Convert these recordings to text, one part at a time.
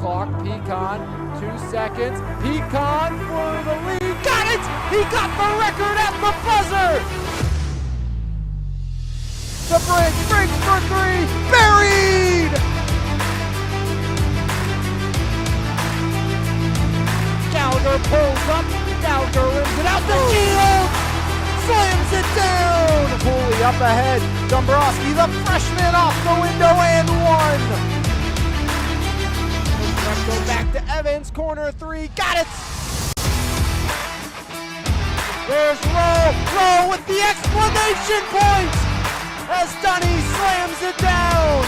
clock. Pecan, 2 seconds. Pecan for the lead. Got it! He got the record at the buzzer! The breaks for three. Buried! Gallagher pulls up. Gallagher rims it out the field. Slams it down. Cooley up ahead. Dombrowski, the freshman, off the window and one. Go back to Evans, corner three, got it! There's Rowe with the exclamation point as Dunny slams it down.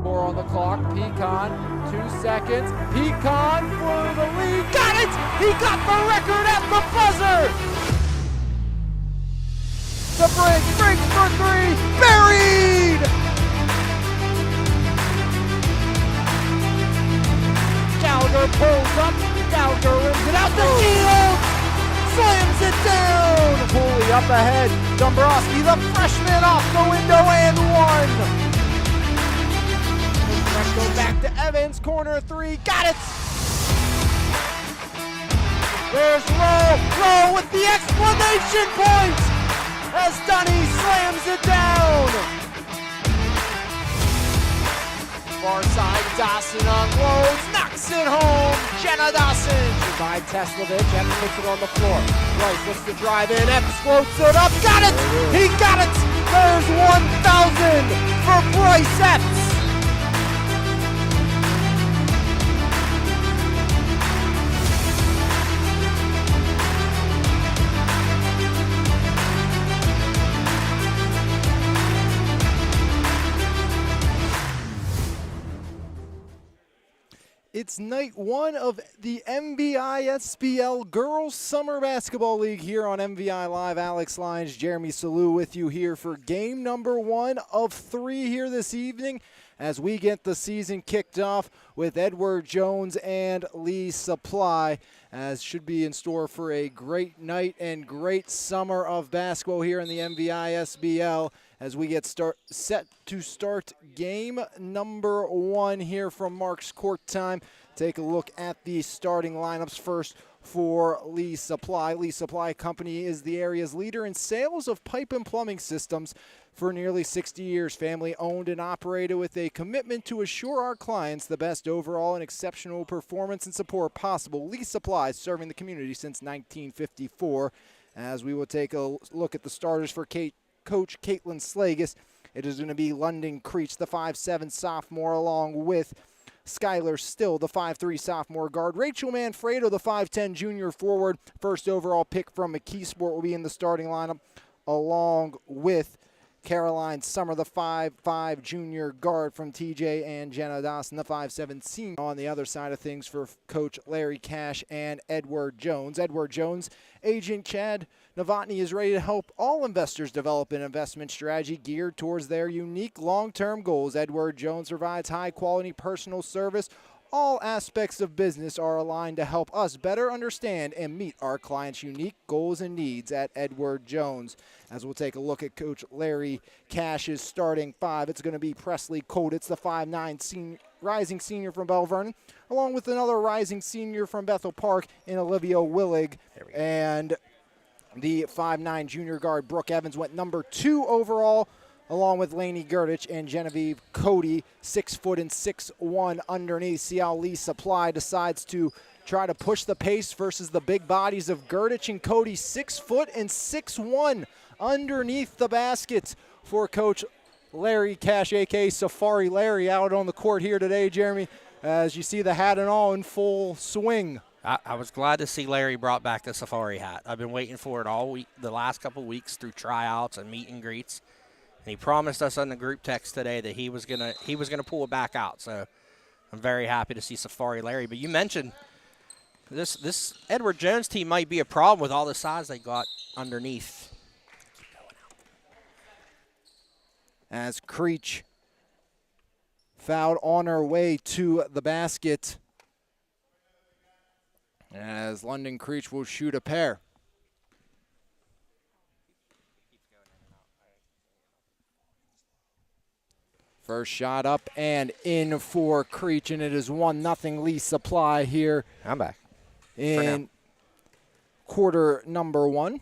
Four on the clock, Pecan, 2 seconds. Pecan for the lead, got it! He got the record at the buzzer! The breaks for three, buried! Gallagher pulls up, Gallagher rims it out the field, slams it down! Cooley up ahead, Dombrowski, the freshman, off the window and one! Go back to Evans, corner three, got it! There's Rowe with the exclamation point! As Dunny slams it down. Far side, Dawson unloads, knocks it home. Jenna Dawson by Teslavich. Epps puts it on the floor. Bryce looks to drive in. Epps floats it up. Got it! He got it! There's 1,000 for Bryce Epps. It's night one of the MVISBL Girls Summer Basketball League here on MVI Live. Alex Lyons, Jeremy Salou with you here for game number 1 of 3 here this evening as we get the season kicked off with Edward Jones and Lee Supply, as should be in store for a great night and great summer of basketball here in the MVISBL as we get set to start game number 1 here from Mark's Court Time. Take a look at the starting lineups first for Lee Supply. Lee Supply Company is the area's leader in sales of pipe and plumbing systems for nearly 60 years. Family owned and operated with a commitment to assure our clients the best overall and exceptional performance and support possible. Lee Supply serving the community since 1954. As we will take a look at the starters for Coach Caitlin Slagus, it is going to be London Creech, the 5'7" sophomore, along with Skylar Still, the 5'3" sophomore guard. Rachel Manfredo, the 5'10" junior forward. First overall pick from McKeesport will be in the starting lineup, along with Caroline Summer, the 5'5" junior guard from TJ, and Jenna Dawson, the 5'7" senior. On the other side of things for Coach Larry Cash and Edward Jones. Edward Jones, agent Chad Novotny is ready to help all investors develop an investment strategy geared towards their unique long-term goals. Edward Jones provides high-quality personal service. All aspects of business are aligned to help us better understand and meet our clients' unique goals and needs at Edward Jones. As we'll take a look at Coach Larry Cash's starting 5, it's going to be Presley Koditz, the 5'9" rising senior from Bell Vernon, along with another rising senior from Bethel Park in Olivia Willig. And the 5'9" junior guard Brooke Evans went number 2 overall, along with Lainey Gerdich and Genevieve Cody, 6 foot and 6'1" underneath. See how Lee Supply decides to try to push the pace versus the big bodies of Gerdich and Cody, 6 foot and 6'1" underneath the baskets for Coach Larry Cash, a.k.a. Safari Larry, out on the court here today, Jeremy, as you see the hat and all in full swing. I was glad to see Larry brought back the Safari hat. I've been waiting for it all week, the last couple of weeks, through tryouts and meet and greets. And he promised us on the group text today that he was gonna pull it back out. So I'm very happy to see Safari Larry. But you mentioned this Edward Jones team might be a problem with all the size they got underneath. As Creech fouled on her way to the basket, as London Creech will shoot a pair. First shot up and in for Creech, and it is 1-0 Lee Supply here. I'm back. In quarter number 1.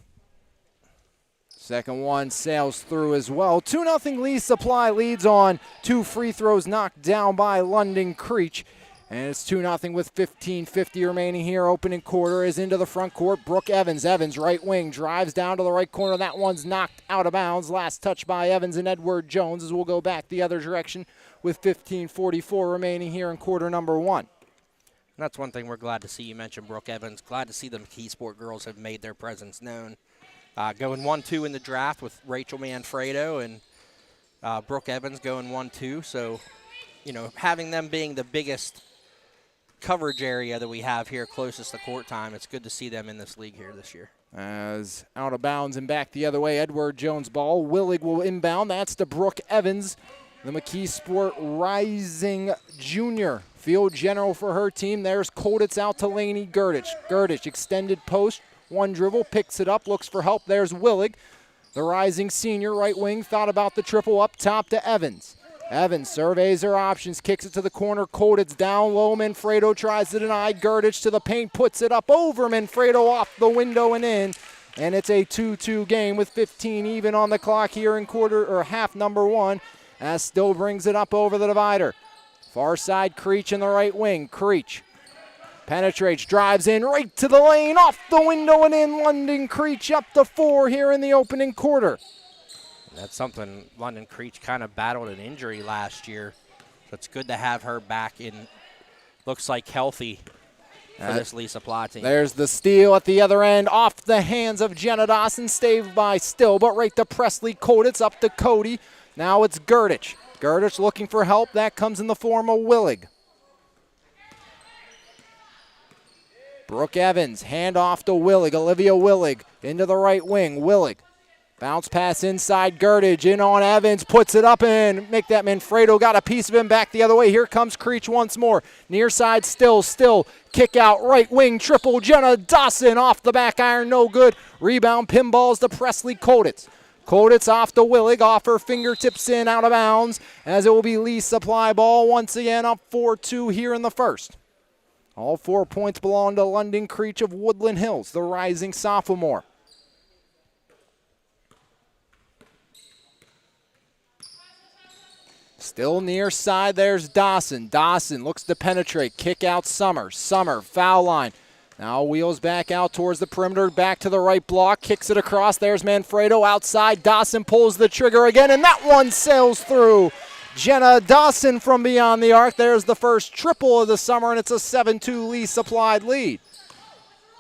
Second one sails through as well. 2-0 Lee Supply leads on 2 free throws knocked down by London Creech. And it's 2-0 with 15:50 remaining here. Opening quarter is into the front court. Brooke Evans. Evans, right wing, drives down to the right corner. That one's knocked out of bounds. Last touch by Evans and Edward Jones as we'll go back the other direction with 15:44 remaining here in quarter number 1. That's one thing we're glad to see. You mentioned Brooke Evans. Glad to see the McKeesport girls have made their presence known. Going 1-2 in the draft with Rachel Manfredo and Brooke Evans going 1-2. So, having them being the biggest coverage area that we have here closest to court time, it's good to see them in this league here this year. As out of bounds and back the other way, Edward Jones ball. Willig will inbound. That's to Brooke Evans, the McKeesport Rising Junior. Field general for her team. There's Colditz out to Laney Gurdich. Gurdich extended post. One dribble, picks it up, looks for help. There's Willig, the rising senior, right wing. Thought about the triple up top to Evans. Evans surveys her options, kicks it to the corner. Colditz down low. Manfredo tries to deny. Gurdich to the paint, puts it up over Manfredo, off the window and in. And it's a 2-2 game with 15 even on the clock here in half number 1. As Still brings it up over the divider. Far side, Creech in the right wing. Creech penetrates, drives in right to the lane, off the window and in. London Creech up to 4 here in the opening quarter. That's something London Creech kind of battled an injury last year. So it's good to have her back in, looks like healthy for this Lee Supply team. There's the steal at the other end, off the hands of Jenna Dawson, staved by Still, but right to Presley Colditz, up to Cody. Now it's Gurdich. Gurdich looking for help. That comes in the form of Willig. Brooke Evans, hand off to Willig. Olivia Willig into the right wing. Willig. Bounce pass inside, Gurdich in on Evans, puts it up in. Make that Manfredo, got a piece of him back the other way. Here comes Creech once more. Near side, Still, kick out, right wing, triple, Jenna Dawson off the back iron, no good. Rebound, pinballs to Presley Colditz. Colditz off to Willig, off her fingertips in, out of bounds, as it will be Lee Supply ball once again, up 4-2 here in the first. All 4 points belong to London Creech of Woodland Hills, the rising sophomore. Still near side, there's Dawson. Dawson looks to penetrate, kick out Summer. Summer, foul line. Now wheels back out towards the perimeter, back to the right block, kicks it across. There's Manfredo outside. Dawson pulls the trigger again, and that one sails through. Jenna Dawson from beyond the arc. There's the first triple of the summer, and it's a 7-2 Lee Supplied lead.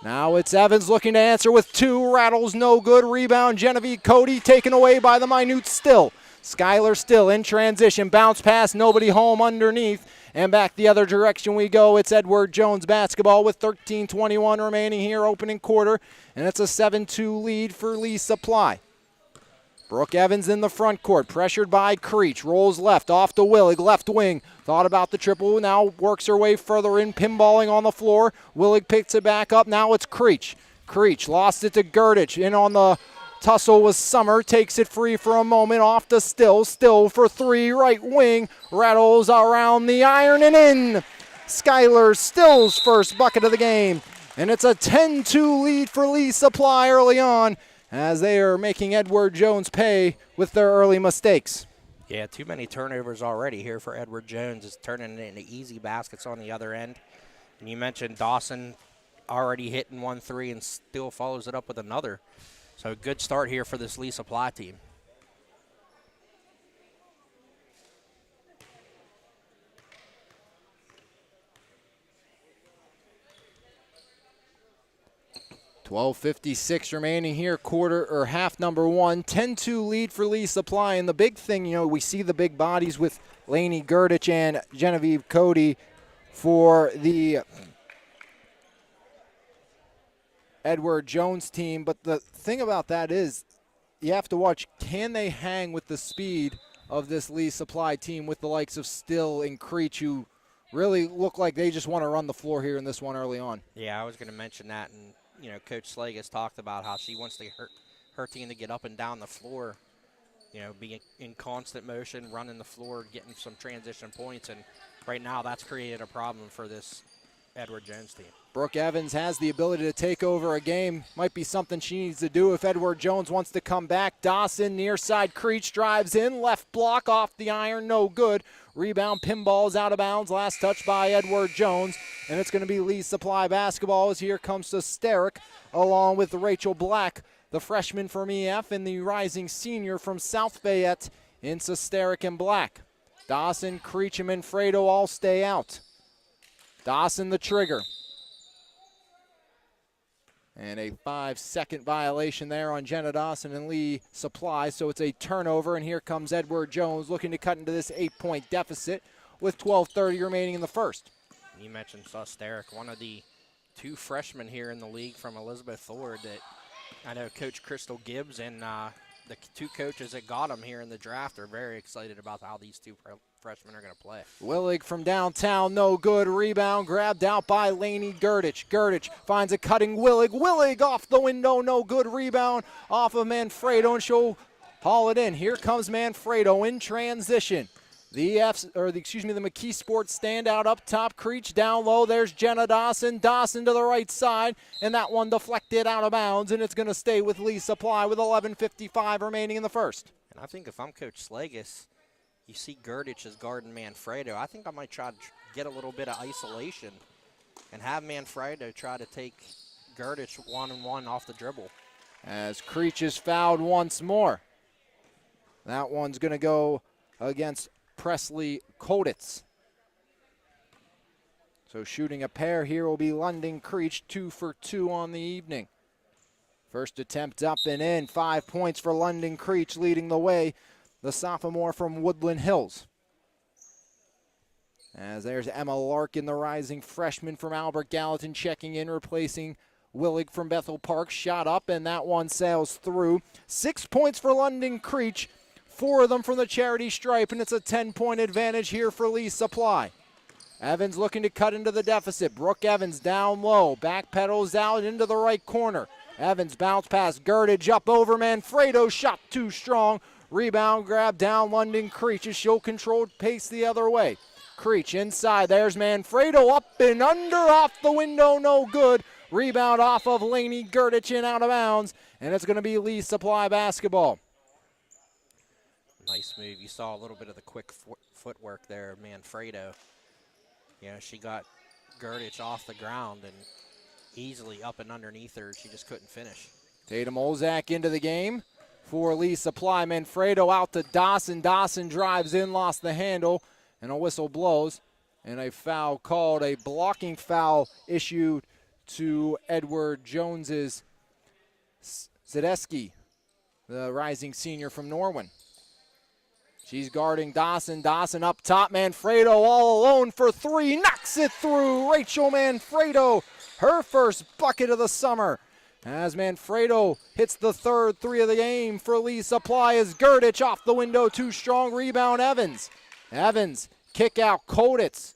Now it's Evans looking to answer with 2. Rattles no good. Rebound, Genevieve Cody taken away by the minute Still. Skylar Still in transition. Bounce pass, nobody home underneath. And back the other direction we go. It's Edward Jones basketball with 13:21 remaining here, opening quarter. And it's a 7-2 lead for Lee Supply. Brooke Evans in the front court, pressured by Creech. Rolls left, off to Willig, left wing. Thought about the triple, now works her way further in, pinballing on the floor. Willig picks it back up, now it's Creech. Creech lost it to Gurdich, in on the tussle was Summer, takes it free for a moment, off to Still. Still for 3, right wing, rattles around the iron and in. Skylar Still's first bucket of the game. And it's a 10-2 lead for Lee Supply early on, as they are making Edward Jones pay with their early mistakes. Yeah, too many turnovers already here for Edward Jones. It's turning it into easy baskets on the other end. And you mentioned Dawson already hitting 1-3 and still follows it up with another. So a good start here for this Lee Supply team. $12:56 remaining here, quarter or half number 1. 10-2 lead for Lee Supply. And the big thing, we see the big bodies with Laney Gurdich and Genevieve Cody for the Edward Jones team. But the thing about that is you have to watch, can they hang with the speed of this Lee Supply team with the likes of Still and Creech, who really look like they just want to run the floor here in this one early on. Yeah, I was going to mention that. And Coach Slade has talked about how she wants her team to get up and down the floor be in constant motion, running the floor, getting some transition points. And right now that's created a problem for this Edward Jones team. Brooke Evans has the ability to take over a game. Might be something she needs to do if Edward Jones wants to come back. Dawson, near side, Creech drives in. Left block off the iron, no good. Rebound, pinballs out of bounds. Last touch by Edward Jones. And it's going to be Lee Supply basketball as here comes Sosteric along with Rachel Black, the freshman from EF and the rising senior from South Fayette in Sosteric and Black. Dawson, Creech, and Manfredo all stay out. Dawson the trigger. And a 5-second violation there on Jenna Dawson and Lee Supply. So it's a turnover, and here comes Edward Jones looking to cut into this 8-point deficit with 12:30 remaining in the first. You mentioned Sosteric, one of the 2 freshmen here in the league from Elizabeth Ford that I know Coach Crystal Gibbs and the 2 coaches that got him here in the draft are very excited about how these 2 freshmen are going to play. Willig from downtown, no good. Rebound grabbed out by Lainey Gurdich. Gurdich finds a cutting Willig. Willig off the window, no good. Rebound off of Manfredo, and she'll haul it in. Here comes Manfredo in transition. The McKee Sports standout up top. Creech down low. There's Jenna Dawson. Dawson to the right side, and that one deflected out of bounds, and it's going to stay with Lee Supply with 11:55 remaining in the first. And I think if I'm Coach Slagus, you see Gurdich as guarding Manfredo. I think I might try to get a little bit of isolation and have Manfredo try to take Gurdich 1-on-1 off the dribble. As Creech is fouled once more. That one's going to go against Presley Koditz. So shooting a pair here will be London Creech, 2 for 2 on the evening. First attempt up and in, 5 points for London Creech leading the way. The sophomore from Woodland Hills. As there's Emma Larkin, the rising freshman from Albert Gallatin, checking in, replacing Willig from Bethel Park. Shot up, and that one sails through. 6 points for London Creech, 4 of them from the charity stripe, and it's a 10-point advantage here for Lee Supply. Evans looking to cut into the deficit. Brooke Evans down low, back pedals out into the right corner. Evans bounce pass, Gurdage up over Manfredo, shot too strong. Rebound grab down London Creech as she'll control pace the other way. Creech inside, there's Manfredo up and under, off the window, no good. Rebound off of Lainey Gurdich and out of bounds, and it's going to be Lee Supply basketball. Nice move. You saw a little bit of the quick footwork there of Manfredo. She got Gurdich off the ground and easily up and underneath her. She just couldn't finish. Tatum Olzak into the game for Lee Supply. Manfredo out to Dawson. Dawson drives in, lost the handle, and a whistle blows. And a foul called, a blocking foul issued to Edward Jones's Zedeski, the rising senior from Norwin. She's guarding Dawson. Dawson up top. Manfredo all alone for 3. Knocks it through. Rachel Manfredo, her first bucket of the summer. As Manfredo hits the third 3 of the game for Lee Supply as Gurdich off the window, too strong. Rebound Evans. Evans, kick out Koditz.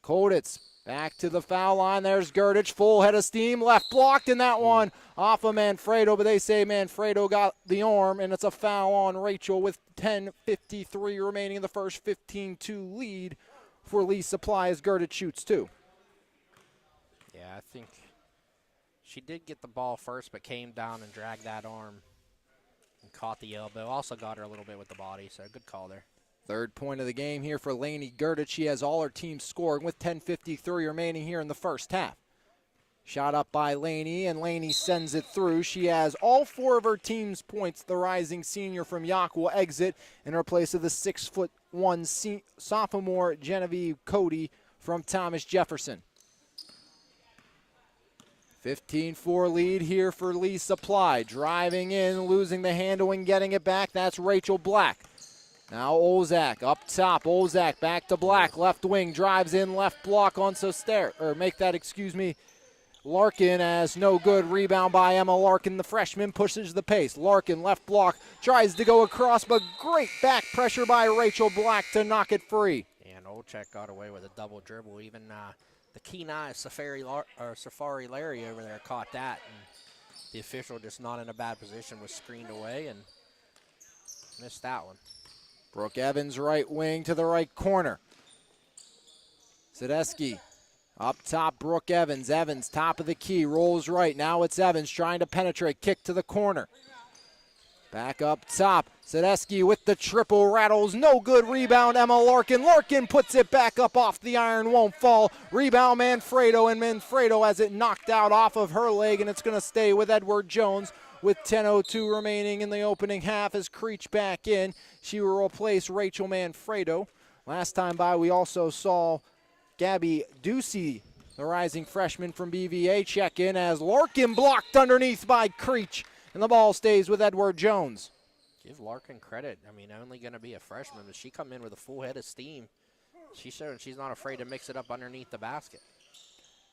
Koditz back to the foul line. There's Gurdich, full head of steam. Left blocked in that one off of Manfredo, but they say Manfredo got the arm, and it's a foul on Rachel with 10:53 remaining in the first. 15-2 lead for Lee Supply as Gurdich shoots 2. Yeah, I think she did get the ball first, but came down and dragged that arm and caught the elbow. Also got her a little bit with the body, so good call there. Third point of the game here for Lainey Gurdich. She has all her team scoring with 10:53 remaining here in the first half. Shot up by Lainey, and Lainey sends it through. She has all 4 of her team's points. The rising senior from Yock will exit in her place of the 6'1" sophomore Genevieve Cody from Thomas Jefferson. 15-4 lead here for Lee Supply. Driving in, losing the handle and getting it back. That's Rachel Black. Now Olzak up top. Olzak back to Black. Left wing drives in, left block on Larkin as no good. Rebound by Emma Larkin. The freshman pushes the pace. Larkin left block, tries to go across, but great back pressure by Rachel Black to knock it free. And Olchek got away with a double dribble. Even the keen eye Safari Larry over there caught that, and the official just not in a bad position, was screened away, and Missed that one. Brooke Evans, right wing to the right corner. Sadecki up top, Brooke Evans. Evans, top of the key, rolls right. Now it's Evans trying to penetrate, kick to the corner. Back up top, Sadecki with the triple, rattles, no good. Rebound, Emma Larkin. Larkin puts it back up off the iron, won't fall. Rebound, Manfredo, and Manfredo has it knocked out off of her leg, and it's going to stay with Edward Jones with 10:02 remaining in the opening half as Creech back in. She will replace Rachel Manfredo. Last time by, we also saw Gabby Ducey, the rising freshman from BVA, check in as Larkin blocked underneath by Creech, and the ball stays with Edward Jones. Give Larkin credit. I mean, only going to be a freshman, but she come in with a full head of steam. She showed she's not afraid to mix it up underneath the basket.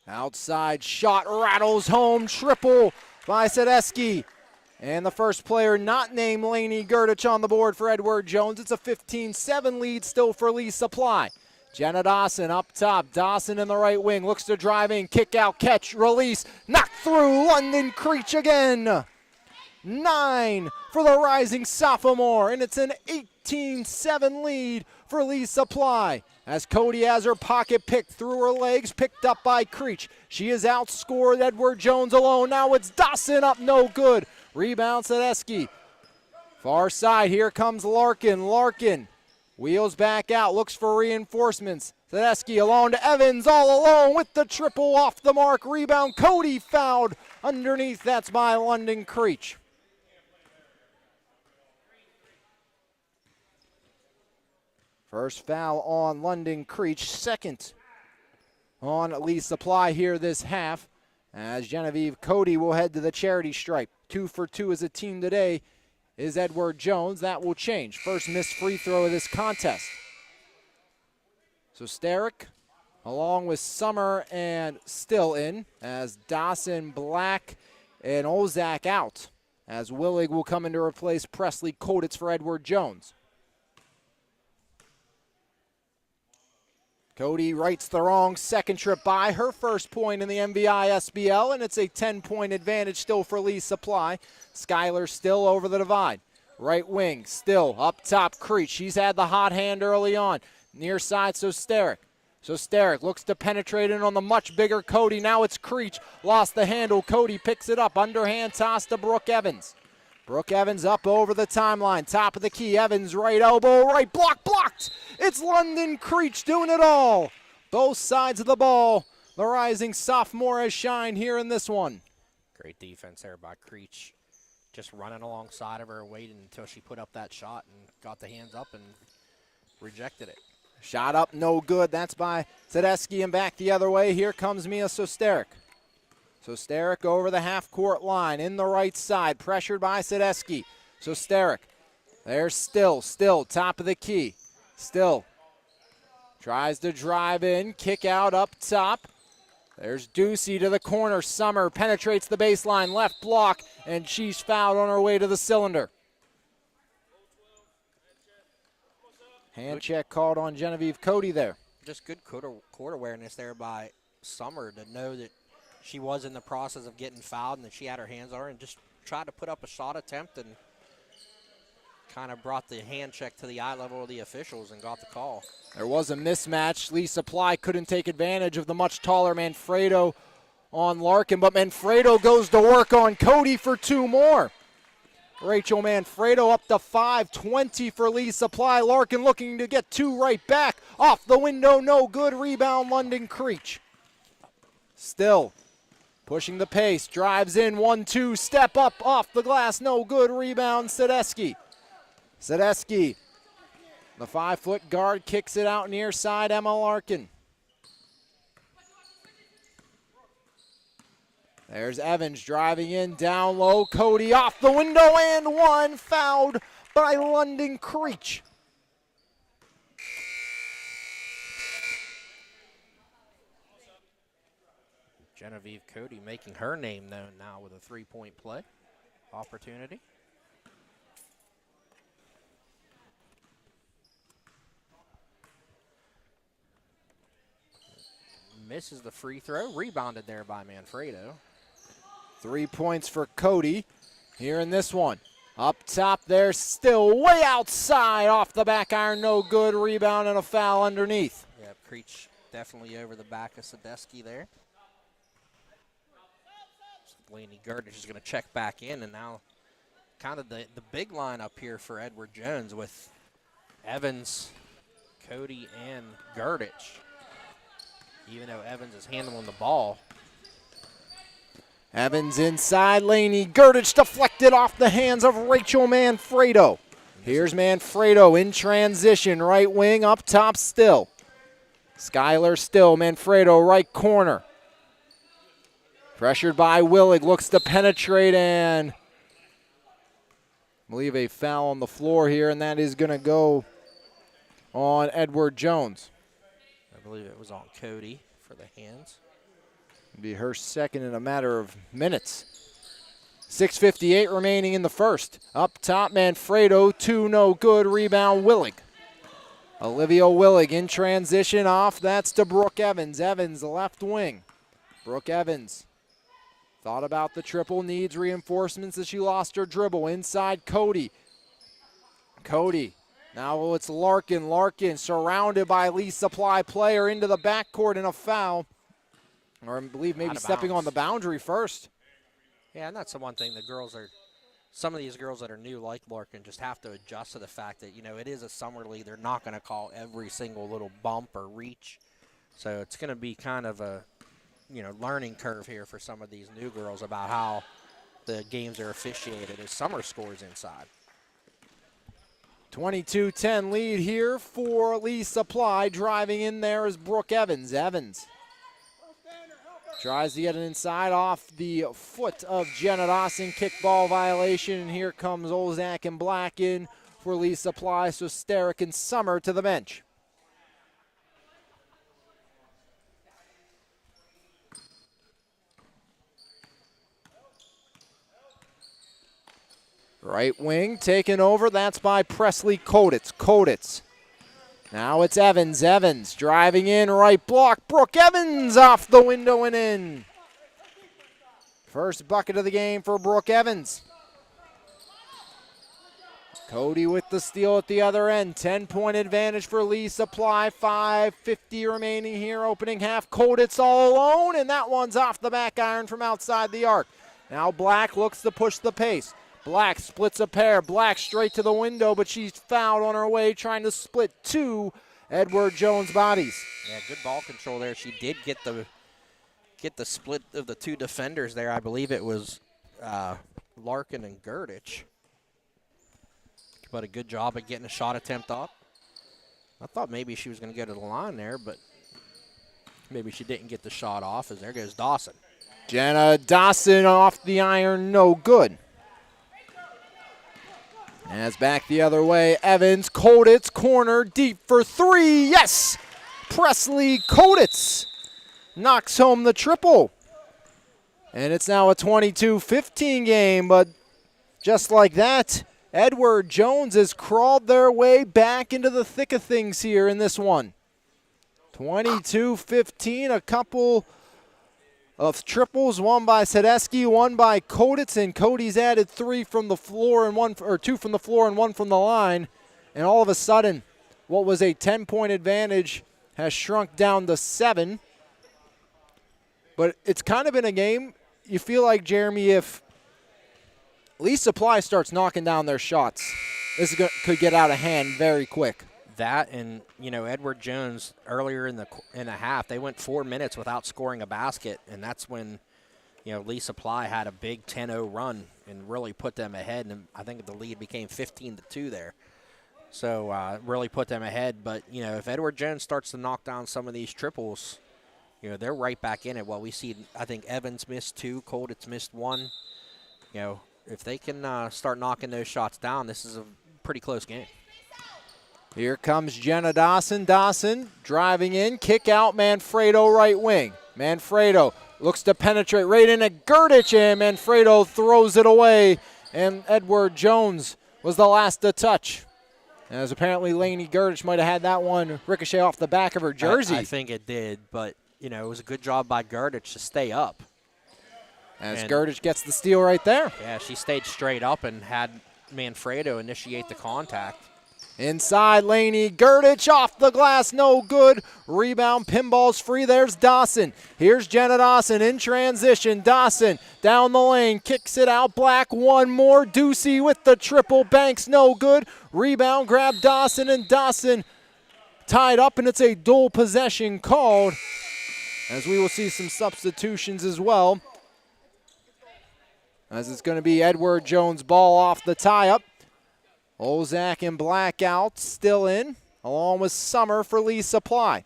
Outside shot rattles home, triple by Sadecki. And the first player not named Lainey Gerdich on the board for Edward Jones. It's a 15-7 lead still for Lee Supply. Jenna Dawson up top. Dawson in the right wing. Looks to drive in. Kick out, catch, release. Knocked through. London Creech again. 9 for the rising sophomore. And it's an 18-7 lead for Lee Supply. As Cody has her pocket picked through her legs. Picked up by Creech. She has outscored Edward Jones alone. Now it's Dawson up. No good. Rebound Sadecki. Far side. Here comes Larkin. Larkin wheels back out, looks for reinforcements. Sadecki alone to Evans, all alone with the triple off the mark. Rebound, Cody fouled underneath. That's by London Creech. First foul on London Creech, second on Lee Supply here this half, as Genevieve Cody will head to the charity stripe. 2 for 2 as a team today is Edward Jones. That will change. First missed free throw of this contest. So Starrick along with Summer and Still in, as Dawson, Black, and Ozak out, as Willig will come in to replace Presley Koditz for Edward Jones. Cody rights the wrong second trip by, her first point in the MVISBL, and it's a 10-point advantage still for Lee Supply. Skyler Still over the divide. Right wing, Still up top, Creech. She's had the hot hand early on. Near side, so Starrick. So Starrick looks to penetrate in on the much bigger Cody. Now it's Creech. Lost the handle. Cody picks it up. Underhand toss to Brooke Evans. Brooke Evans up over the timeline. Top of the key. Evans right elbow. Right block. Blocked. It's London Creech doing it all. Both sides of the ball. The rising sophomore has shined here in this one. Great defense there by Creech. Just running alongside of her, waiting until she put up that shot and got the hands up and rejected it. Shot up, no good. That's by Sadecki, and back the other way. Here comes Mia Sosteric. Sosteric over the half-court line in the right side, pressured by Sadecki. Sosteric, there's Still, top of the key. Still tries to drive in, kick out up top. There's Ducey to the corner. Summer penetrates the baseline, left block, and she's fouled on her way to the cylinder. Hand check called on Genevieve Cody there. Just good court awareness there by Summer to know that she was in the process of getting fouled and that she had her hands on her and just tried to put up a shot attempt and kind of brought the hand check to the eye level of the officials and got the call. There was a mismatch. Lee Supply couldn't take advantage of the much taller Manfredo on Larkin, but Manfredo goes to work on Cody for 2 more. Rachel Manfredo up to 5-20 for Lee Supply. Larkin looking to get 2 right back. Off the window, no good. Rebound, London Creech. Still pushing the pace, drives in, 1-2, step up, off the glass, no good. Rebound, Sadecki. Sadecki, the 5-foot guard, kicks it out near side, Emma Larkin. There's Evans driving in, down low. Cody off the window and 1, fouled by London Creech. Genevieve Cody making her name known now with a 3-point play opportunity. Misses the free throw, rebounded there by Manfredo. 3 points for Cody here in this one. Up top there, still way outside, off the back iron, no good. Rebound and a foul underneath. Yep, Creech definitely over the back of Sadesky there. Laney Gurditch is going to check back in, and now kind of the big lineup here for Edward Jones with Evans, Cody, and Gurditch. Even though Evans is handling the ball. Evans inside, Laney Gurditch deflected off the hands of Rachel Manfredo. Here's Manfredo in transition, right wing, up top still. Skylar still, Manfredo right corner. Pressured by Willig, looks to penetrate, and I believe a foul on the floor here, and that is going to go on Edward Jones. I believe it was on Cody for the hands. It'll be her second in a matter of minutes. 6:58 remaining in the first. Up top, Manfredo, 2 no good, rebound Willig. Olivia Willig in transition off, that's to Brooke Evans. Evans, left wing. Brooke Evans thought about the triple, needs reinforcements as she lost her dribble. Inside Cody. Cody, now it's Larkin. Larkin surrounded by Lee Supply player into the backcourt and a foul. Or I believe maybe stepping on the boundary first. Yeah, and that's the one thing the girls are, some of these girls that are new like Larkin just have to adjust to the fact that, you know, it is a summer league. They're not going to call every single little bump or reach. So it's going to be kind of a, you know, learning curve here for some of these new girls about how the games are officiated as summer scores inside. 22-10 lead here for Lee Supply. Driving in there is Brooke Evans. Evans tries to get it inside off the foot of Jenna Dawson. Kickball violation, and here comes Olzak and Black in for Lee Supply. So Sterick and Summer to the bench. Right wing taken over, that's by Presley Koditz. Koditz. Now it's Evans. Evans driving in, right block. Brooke Evans off the window and in. First bucket of the game for Brooke Evans. Cody with the steal at the other end. 10-point advantage for Lee Supply. 5:50 remaining here, opening half. Koditz all alone, and that one's off the back iron from outside the arc. Now Black looks to push the pace. Black splits a pair. Black straight to the window, but she's fouled on her way, trying to split 2 Edward Jones bodies. Yeah, good ball control there. She did get the split of the 2 defenders there. I believe it was Larkin and Gurditch. But a good job at getting a shot attempt up. I thought maybe she was going to go to the line there, but maybe she didn't get the shot off, as there goes Dawson. Jenna Dawson off the iron, no good. As back the other way, Evans, Koditz, corner, deep for 3, yes! Presley Koditz knocks home the triple. And it's now a 22-15 game, but just like that, Edward Jones has crawled their way back into the thick of things here in this one. 22-15, a couple of triples, one by Sadesky, one by Koditz, and Cody's added 3 from the floor and 2 from the floor and 1 from the line. And all of a sudden, what was a 10-point advantage has shrunk down to 7. But it's kind of been a game, you feel like, Jeremy, if Lee Supply starts knocking down their shots, this could get out of hand very quick. That and, you know, Edward Jones earlier in the half, they went 4 minutes without scoring a basket, and that's when, you know, Lee Supply had a big 10-0 run and really put them ahead, and I think the lead became 15-2 there. So really put them ahead. But, you know, if Edward Jones starts to knock down some of these triples, you know, they're right back in it. Well, we see, I think Evans missed 2, Koditz missed 1. You know, if they can start knocking those shots down, this is a pretty close game. Here comes Jenna Dawson. Dawson driving in, kick out, Manfredo right wing. Manfredo looks to penetrate right into Gurditch, and Manfredo throws it away, and Edward Jones was the last to touch. As apparently Laney Gurditch might have had that one ricochet off the back of her jersey. I think it did, but, you know, it was a good job by Gurditch to stay up. As Gurditch gets the steal right there. Yeah, she stayed straight up and had Manfredo initiate the contact. Inside, Laney Gurdich off the glass, no good. Rebound, pinball's free. There's Dawson. Here's Jenna Dawson in transition. Dawson down the lane, kicks it out. Black, one more. Ducey with the triple, banks, no good. Rebound, grab Dawson, and Dawson tied up, and it's a dual possession called, as we will see some substitutions as well, as it's going to be Edward Jones' ball off the tie-up. Ozak and Blackout still in, along with Summer for Lee Supply.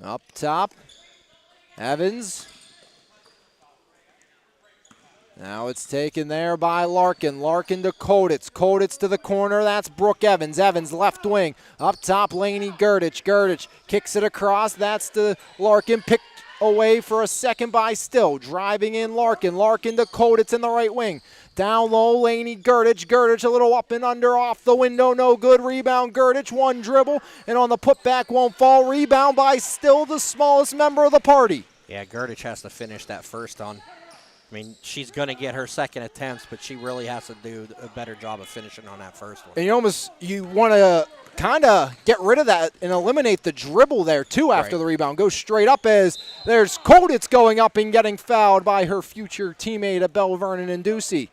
Up top, Evans. Now it's taken there by Larkin. Larkin to Koditz. Koditz to the corner. That's Brooke Evans. Evans left wing. Up top, Laney Gurdich. Gurdich kicks it across. That's to Larkin. Picked away for a second by Still. Driving in Larkin. Larkin to Koditz in the right wing. Down low, Laney Gurdich. Gurdich a little up and under off the window. No good. Rebound, Gurdich. One dribble. And on the putback won't fall. Rebound by Still, the smallest member of the party. Yeah, Gurdich has to finish that first on. I mean, she's going to get her second attempts, but she really has to do a better job of finishing on that first one. And you want to kind of get rid of that and eliminate the dribble there, too, after the rebound. Go straight up as there's Koditz going up and getting fouled by her future teammate at Bell Vernon and Ducey.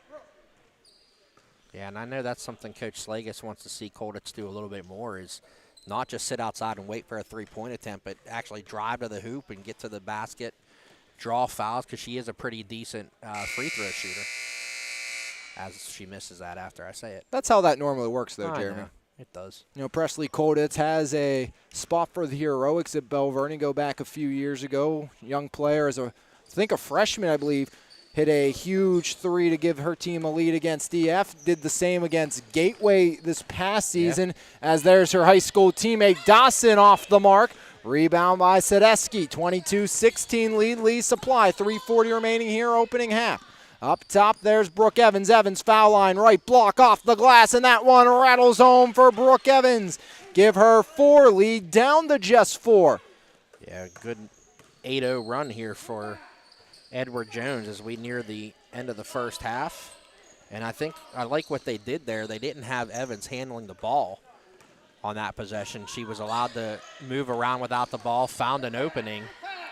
Yeah, and I know that's something Coach Slagus wants to see Koditz do a little bit more, is not just sit outside and wait for a three-point attempt, but actually drive to the hoop and get to the basket, draw fouls, because she is a pretty decent free throw shooter, as she misses that after I say it. That's how that normally works, though, Jeremy. It does. Presley Koditz has a spot for the Heroics at Bell Vernon. Go back a few years ago. Young player, I think a freshman, I believe, hit a huge three to give her team a lead against EF. Did the same against Gateway this past season, as there's her high school teammate Dawson off the mark. Rebound by Sadesky, 22-16 lead, Lee Supply, 3:40 remaining here, opening half. Up top, there's Brooke Evans. Evans, foul line, right block off the glass, and that one rattles home for Brooke Evans. Give her 4, lead down to just 4. Yeah, good 8-0 run here for Edward Jones as we near the end of the first half. And I like what they did there. They didn't have Evans handling the ball on that possession. She was allowed to move around without the ball, found an opening.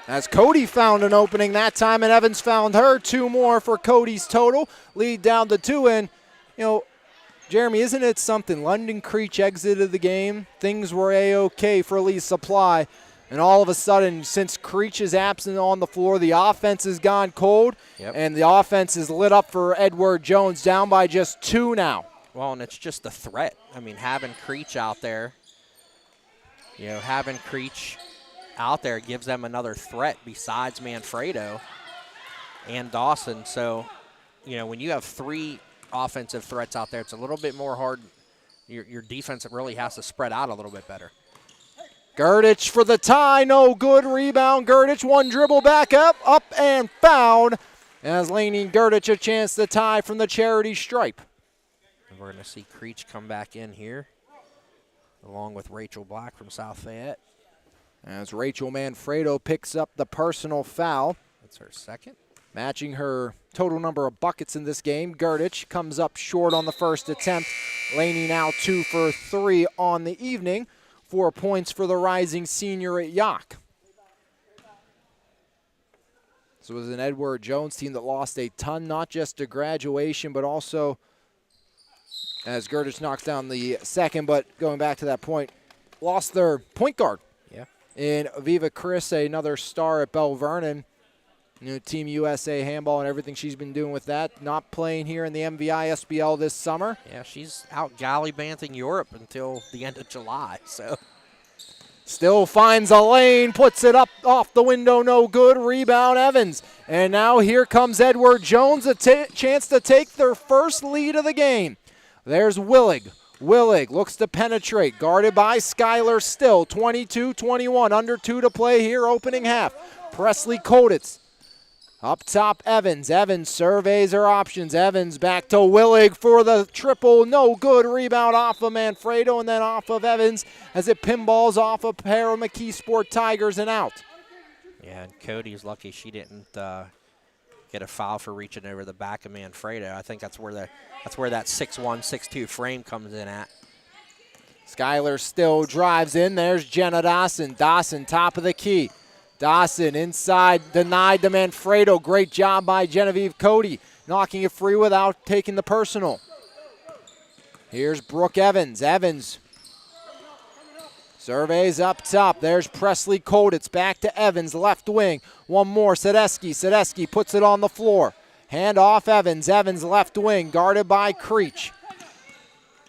As Cody found an opening that time, and Evans found her. 2 more for Cody's total. Lead down to 2, and, Jeremy, isn't it something? London Creech exited the game. Things were A-OK for Lee Supply. And all of a sudden, since Creech is absent on the floor, the offense has gone cold, and the offense is lit up for Edward Jones, down by just 2 now. Well, and it's just the threat. I mean, having Creech out there, out there gives them another threat besides Manfredo and Dawson. So, when you have 3 offensive threats out there, it's a little bit more hard. Your defense really has to spread out a little bit better. Gurdich for the tie, no good. Rebound, Gurdich, one dribble back up and fouled. As Laney Gurdich a chance to tie from the charity stripe. And we're going to see Creech come back in here, along with Rachel Black from South Fayette. As Rachel Manfredo picks up the personal foul. That's her second. Matching her total number of buckets in this game. Gurdich comes up short on the first attempt. Laney now 2 for 3 on the evening. 4 points for the rising senior at Yock. This was an Edward Jones team that lost a ton, not just to graduation, but also, as Gurdich knocks down the second, but going back to that point, lost their point guard. In Aviva Chris, another star at Bell Vernon. Team USA handball and everything she's been doing with that. Not playing here in the MVISBL this summer. Yeah, she's out gallivanting Europe until the end of July. So Still finds a lane, puts it up off the window, no good. Rebound, Evans. And now here comes Edward Jones, a chance to take their first lead of the game. There's Willig. Willig looks to penetrate, guarded by Skylar Still. 22-21, under 2 to play here, opening half. Presley Koditz. Up top, Evans. Evans surveys her options. Evans back to Willig for the triple. No good. Rebound off of Manfredo and then off of Evans as it pinballs off a pair of McKee Sport Tigers and out. Yeah, and Cody's lucky she didn't get a foul for reaching over the back of Manfredo. I think that's where that 6'1", 6'2" frame comes in at. Skylar still drives in. There's Jenna Dawson. Dawson, top of the key. Dawson inside, denied to Manfredo. Great job by Genevieve Cody, knocking it free without taking the personal. Here's Brooke Evans. Evans surveys up top. There's Presley Koditz. Back to Evans, left wing. One more, Sadesky. Sadesky puts it on the floor. Hand off Evans. Evans left wing, guarded by Creech.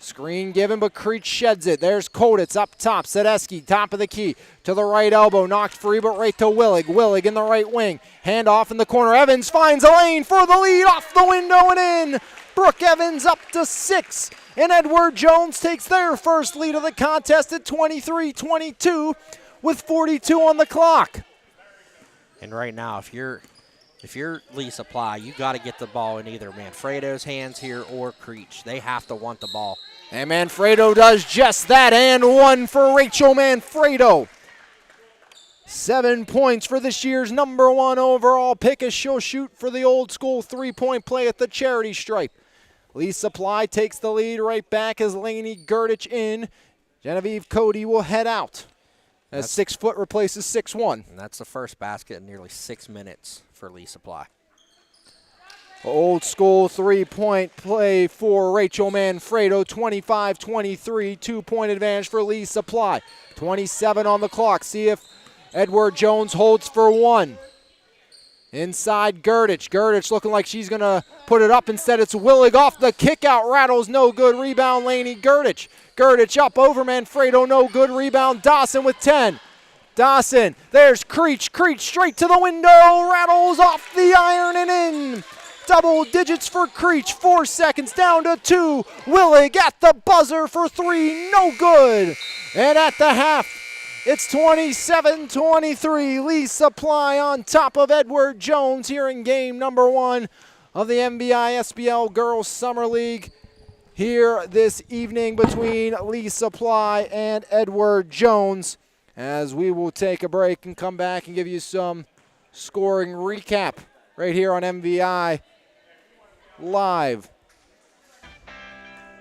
Screen given, but Creech sheds it. There's Koditz up top. Sadesky, top of the key. To the right elbow, knocked free, but right to Willig. Willig in the right wing. Hand off in the corner. Evans finds a lane for the lead, off the window and in. Brooke Evans up to 6. And Edward Jones takes their first lead of the contest at 23-22 with 42 on the clock. And right now, if you're Lee Supply, you got to get the ball in either Manfredo's hands here or Creech. They have to want the ball. And Manfredo does just that, and one for Rachel Manfredo. 7 points for this year's #1 overall pick as she'll shoot for the old school three-point play at the charity stripe. Lee Supply takes the lead right back as Lainey Gurdich in. Genevieve Cody will head out as 6 foot replaces 6'1". And that's the first basket in nearly 6 minutes for Lee Supply. Old school three-point play for Rachel Manfredo, 25-23, 2-point advantage for Lee Supply. 27 on the clock. See if Edward Jones holds for one. Inside Gurdich. Gurdich looking like she's going to put it up. Instead, it's Willig off the kick out. Rattles, no good. Rebound, Laney Gurdich. Gurdich up over Manfredo, no good. Rebound, Dawson with 10. Dawson, there's Creech. Creech straight to the window. Rattles off the iron and in. Double digits for Creech. 4 seconds down to 2. Willig at the buzzer for 3. No good. And at the half, it's 27-23. Lee Supply on top of Edward Jones here in game #1 of the MVISBL Girls Summer League here this evening between Lee Supply and Edward Jones, as we will take a break and come back and give you some scoring recap right here on MVI Live.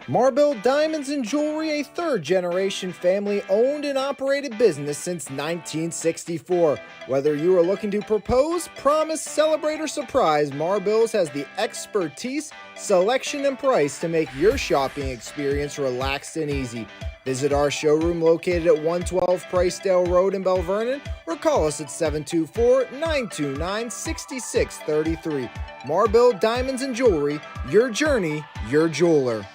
Marble Diamonds and Jewelry, a third-generation family-owned and operated business since 1964. Whether you are looking to propose, promise, celebrate, or surprise, Marbles has the expertise, selection, and price to make your shopping experience relaxed and easy. Visit our showroom located at 112 Pricedale Road in Bell Vernon, or call us at 724-929-6633. Marble Diamonds and Jewelry, your journey, your jeweler.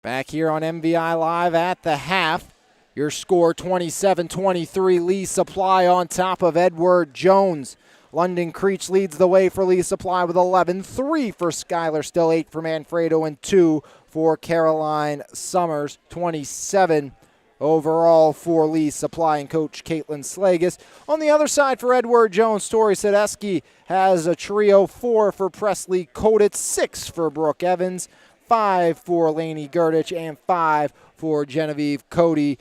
Back here on MVI Live at the half. Your score 27-23. Lee Supply on top of Edward Jones. London Creech leads the way for Lee Supply with 11. 3 for Skylar, still 8 for Manfredo, and 2 for Caroline Summers. 27 overall for Lee Supply and Coach Caitlin Slagus. On the other side for Edward Jones, Tori Sadesky has a trio. 4 for Presley Koditz, 6 for Brooke Evans, 5 for Lainey Gurdich, and 5 for Genevieve Cody,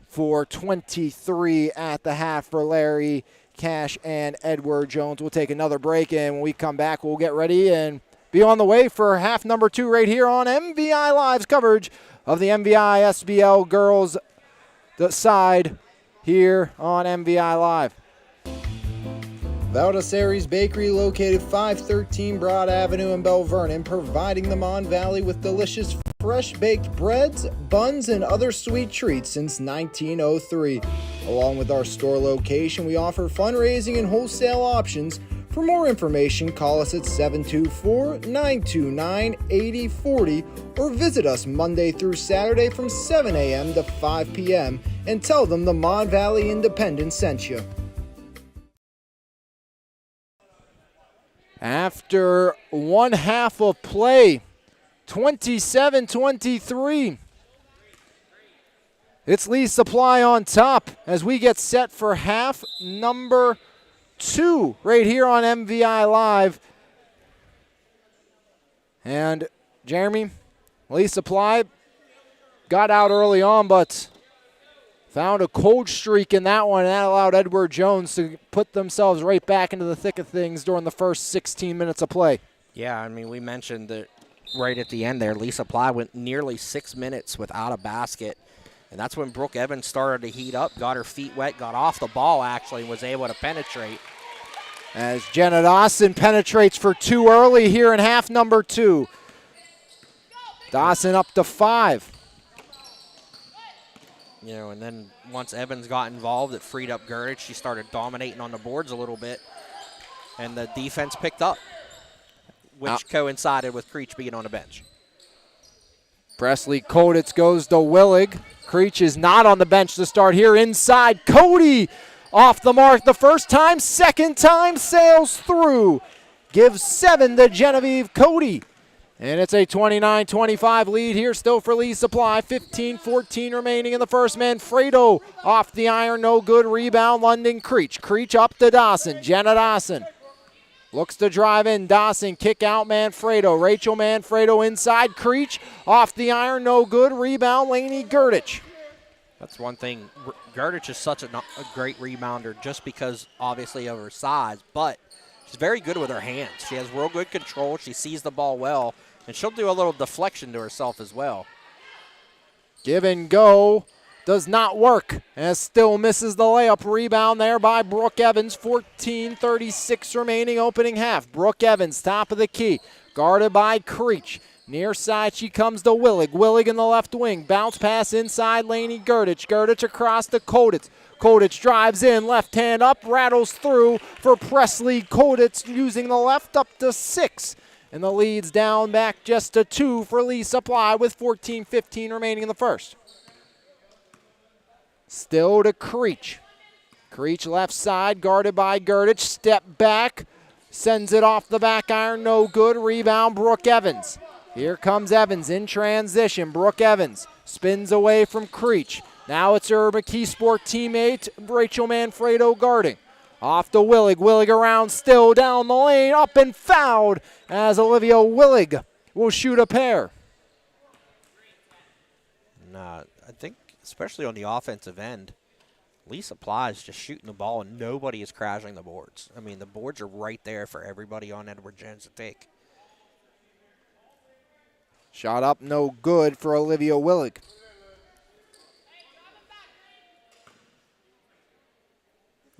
for 23 at the half for Larry Cash and Edward Jones. We'll take another break, and when we come back, we'll get ready and be on the way for half #2 right here on MVI Live's coverage of the MVISBL girls side here on MVI Live. Valdesari's Bakery, located 513 Broad Avenue in Bell Vernon, providing the Mon Valley with delicious fresh-baked breads, buns, and other sweet treats since 1903. Along with our store location, we offer fundraising and wholesale options. For more information, call us at 724-929-8040 or visit us Monday through Saturday from 7 a.m. to 5 p.m. and tell them the Mon Valley Independent sent you. After one half of play, 27-23. It's Lee Supply on top as we get set for half #2 right here on MVI Live. And Jeremy, Lee Supply got out early on, but Found a cold streak in that one, and that allowed Edward Jones to put themselves right back into the thick of things during the first 16 minutes of play. Yeah, I mean, we mentioned that right at the end there, Lisa Ply went nearly 6 minutes without a basket, and that's when Brooke Evans started to heat up, got her feet wet, got off the ball actually, and was able to penetrate. As Jenna Dawson penetrates for 2 early here in half number 2. Dawson up to 5. You know, and then once Evans got involved, it freed up Gurditch. She started dominating on the boards a little bit, and the defense picked up, which coincided with Creech being on the bench. Presley Koditz goes to Willig. Creech is not on the bench to start here. Inside, Cody off the mark the first time. Second time, sails through. Gives 7 to Genevieve Cody. And it's a 29-25 lead here still for Lee Supply. 15-14 remaining in the first. Manfredo off the iron, no good. Rebound, London Creech. Creech up to Dawson. Jenna Dawson looks to drive in. Dawson kick out Manfredo. Rachel Manfredo inside. Creech off the iron, no good. Rebound, Lainey Gurditch. That's one thing. Gurditch is such a great rebounder just because, obviously, of her size, but she's very good with her hands. She has real good control. She sees the ball well, and she'll do a little deflection to herself as well. Give and go does not work, as still misses the layup. Rebound there by Brooke Evans. 14:36 remaining opening half. Brooke Evans, top of the key, guarded by Creech. Near side, she comes to Willig. Willig in the left wing. Bounce pass inside, Lainey Gurditch. Gurditch across to Koditz. Koditz drives in, left hand up, rattles through for Presley Koditz using the left up to 6. And the lead's down back just to 2 for Lee Supply with 14:15 remaining in the first. Still to Creech. Creech left side, guarded by Gurditch. Step back, sends it off the back iron, no good. Rebound, Brooke Evans. Here comes Evans in transition. Brooke Evans spins away from Creech. Now it's her McKeesport teammate, Rachel Manfredo, guarding. Off to Willig. Willig around still down the lane. Up and fouled as Olivia Willig will shoot a pair. Nah, I think especially on the offensive end, Lee Supply is just shooting the ball and nobody is crashing the boards. I mean, the boards are right there for everybody on Edward Jones to take. Shot up, no good for Olivia Willig.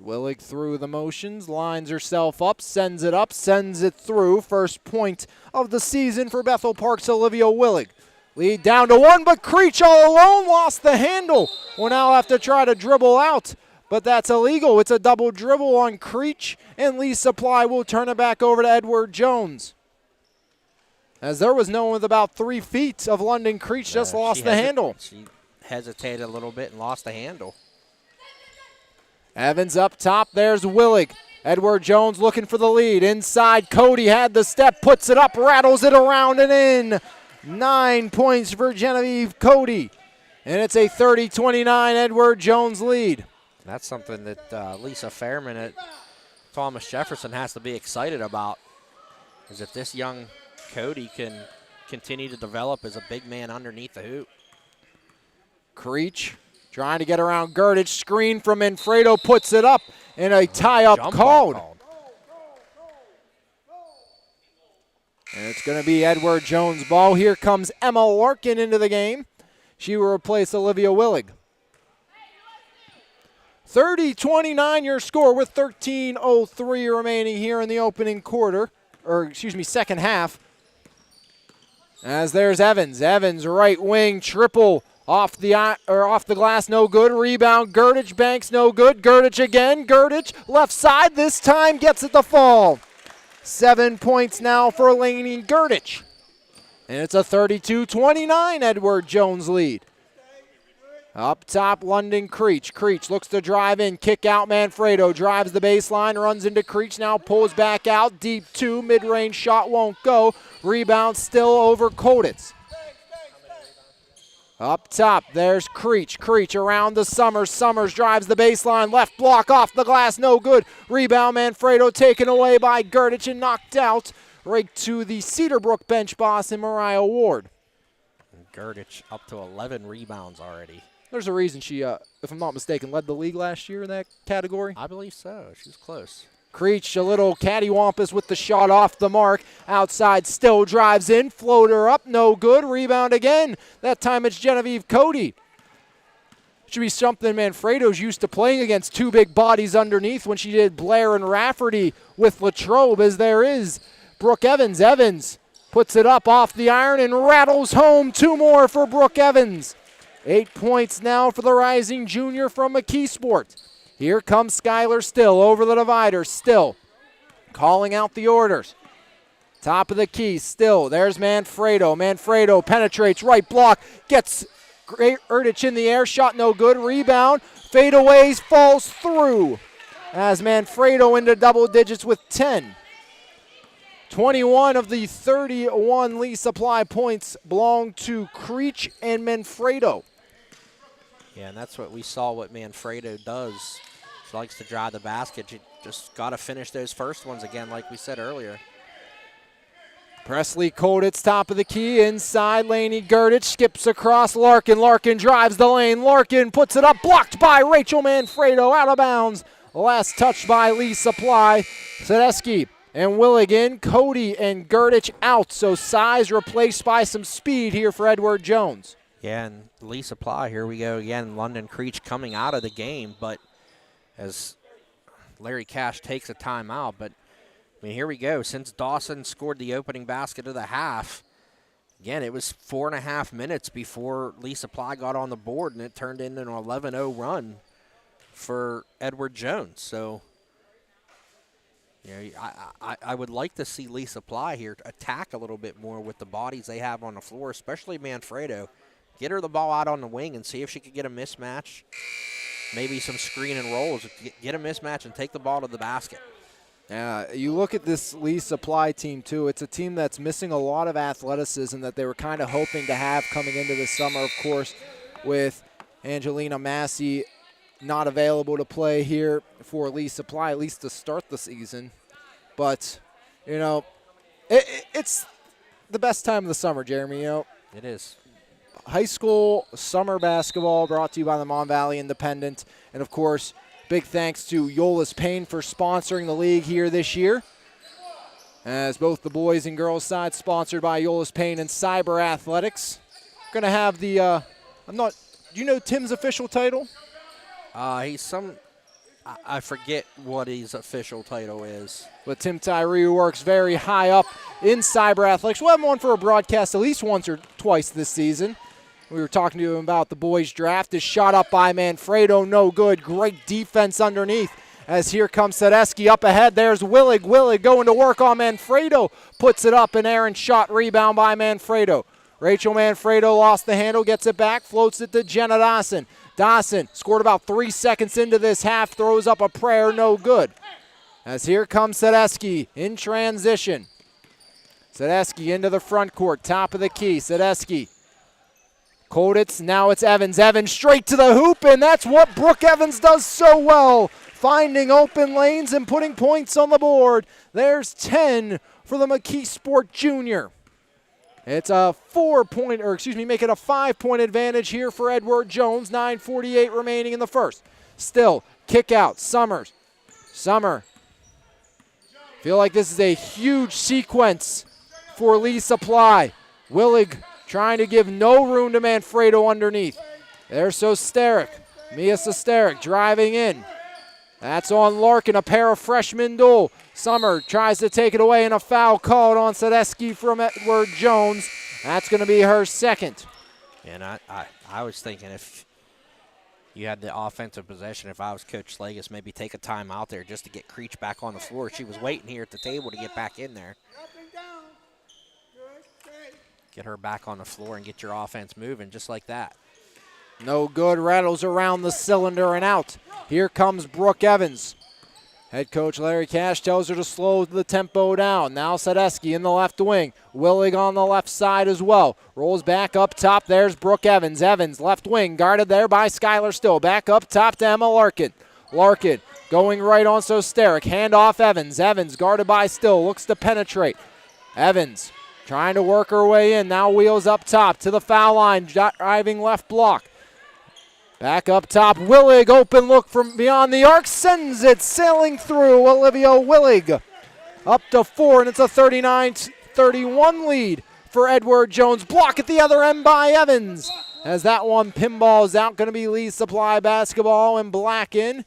Willig through the motions, lines herself up, sends it through. First point of the season for Bethel Park's Olivia Willig. Lead down to 1, but Creech all alone lost the handle. Will now have to try to dribble out, but that's illegal. It's a double dribble on Creech, and Lee Supply will turn it back over to Edward Jones. As there was no one with about 3 feet of London Creech just lost the handle. She hesitated a little bit and lost the handle. Evans up top, there's Willig. Edward Jones looking for the lead. Inside, Cody had the step, puts it up, rattles it around and in. 9 points for Genevieve Cody. And it's a 30-29 Edward Jones lead. That's something that Lisa Fairman at Thomas Jefferson has to be excited about, is if this young Cody can continue to develop as a big man underneath the hoop. Creech trying to get around Gurditch. Screen from Manfredo, puts it up, and a tie-up called. And it's going to be Edward Jones' ball. Here comes Emma Larkin into the game. She will replace Olivia Willig. 30-29 your score with 13:03 remaining here in the opening quarter, second half. As there's Evans. Evans, right wing, triple off the glass, no good. Rebound, Gurditch, Banks, no good. Gurditch again. Gurditch, left side, this time gets it to fall. 7 points now for Lainey Gurditch. And it's a 32-29 Edward Jones lead. Up top, London Creech. Creech looks to drive in, kick out Manfredo, drives the baseline, runs into Creech, now pulls back out, deep 2, mid-range shot won't go. Rebound still over Koditz. Up top, there's Creech. Creech around to Summers. Summers drives the baseline, left block off the glass, no good. Rebound, Manfredo taken away by Gurditch and knocked out right to the Cedarbrook bench boss in Mariah Ward. Gurditch up to 11 rebounds already. There's a reason she, if I'm not mistaken, led the league last year in that category. I believe so. She was close. Creech, a little cattywampus with the shot off the mark. Outside, still drives in. Floater up, no good. Rebound again. That time it's Genevieve Cody. Should be something Manfredo's used to playing against two big bodies underneath when she did Blair and Rafferty with Latrobe, as there is Brooke Evans. Evans puts it up off the iron and rattles home. 2 more for Brooke Evans. 8 points now for the rising junior from McKeesport. Here comes Skylar Still over the divider. Still calling out the orders. Top of the key, Still. There's Manfredo. Manfredo penetrates, right block, gets Erdich in the air. Shot no good. Rebound. Fadeaways, falls through. As Manfredo into double digits with 10. 21 of the 31 Lee Supply points belong to Creech and Manfredo. Yeah, and that's what we saw what Manfredo does. She likes to drive the basket. You just got to finish those first ones again, like we said earlier. Presley Colditz, top of the key, inside. Laney Gerdich skips across Larkin. Larkin drives the lane. Larkin puts it up, blocked by Rachel Manfredo, out of bounds. Last touch by Lee Supply. Sadesky and Willigan, Cody and Gerdich out. So size replaced by some speed here for Edward Jones. Yeah, and Lee Supply, here we go again. London Creech coming out of the game, but as Larry Cash takes a timeout. But, I mean, here we go. Since Dawson scored the opening basket of the half, again, it was 4.5 minutes before Lee Supply got on the board, and it turned into an 11-0 run for Edward Jones. So, you know, I would like to see Lee Supply here attack a little bit more with the bodies they have on the floor, especially Manfredo. Get her the ball out on the wing and see if she could get a mismatch. Maybe some screen and rolls. Get a mismatch and take the ball to the basket. Yeah, you look at this Lee Supply team, too. It's a team that's missing a lot of athleticism that they were kind of hoping to have coming into the summer, of course, with Angelina Massey not available to play here for Lee Supply, at least to start the season. But, you know, it's the best time of the summer, Jeremy. You know, it is. High school summer basketball brought to you by the Mon Valley Independent. And, of course, big thanks to Eolas Payne for sponsoring the league here this year. As both the boys and girls side sponsored by Eolas Payne and Cyber Athletics. Going to have the, do you know Tim's official title? He's some, I forget what his official title is. But Tim Tyree, who works very high up in Cyber Athletics. We'll have him on for a broadcast at least once or twice this season. We were talking to him about the boys' draft. Is shot up by Manfredo, no good. Great defense underneath. As here comes Sadesky up ahead. There's Willig. Willig going to work on Manfredo. Puts it up, an errant shot. Rebound by Manfredo. Rachel Manfredo lost the handle, gets it back, floats it to Jenna Dawson. Dawson scored about 3 seconds into this half, throws up a prayer, no good. As here comes Sadesky in transition. Sadesky into the front court, top of the key. Sadesky. Colditz, now it's Evans. Evans straight to the hoop, and that's what Brooke Evans does so well. Finding open lanes and putting points on the board. There's 10 for the McKeesport Junior. It's a make it a 5-point advantage here for Edward Jones. 9:48 remaining in the first. Still, kick out, Summers. Summer. Feel like this is a huge sequence for Lee Supply. Willig trying to give no room to Manfredo underneath. There's Sosteric. Mia Sosteric driving in. That's on Larkin, a pair of freshmen duel. Summer tries to take it away, and a foul called on Sadesky from Edward Jones. That's going to be her second. And I was thinking if you had the offensive possession, if I was Coach Slagus, maybe take a time out there just to get Creech back on the floor. She was waiting here at the table to get back in there. Get her back on the floor and get your offense moving just like that. No good, rattles around the cylinder and out. Here comes Brooke Evans. Head coach Larry Cash tells her to slow the tempo down. Now Sadesky in the left wing. Willig on the left side as well. Rolls back up top. There's Brooke Evans. Evans, left wing, guarded there by Skylar Still. Back up top to Emma Larkin. Larkin going right on Sosteric. Hand off Evans. Evans guarded by Still. Looks to penetrate. Evans trying to work her way in. Now wheels up top to the foul line. Driving left block. Back up top, Willig, open look from beyond the arc, sends it sailing through. Olivia Willig up to 4, and it's a 39-31 lead for Edward Jones. Block at the other end by Evans. As that one pinballs out, going to be Lee Supply basketball and black in.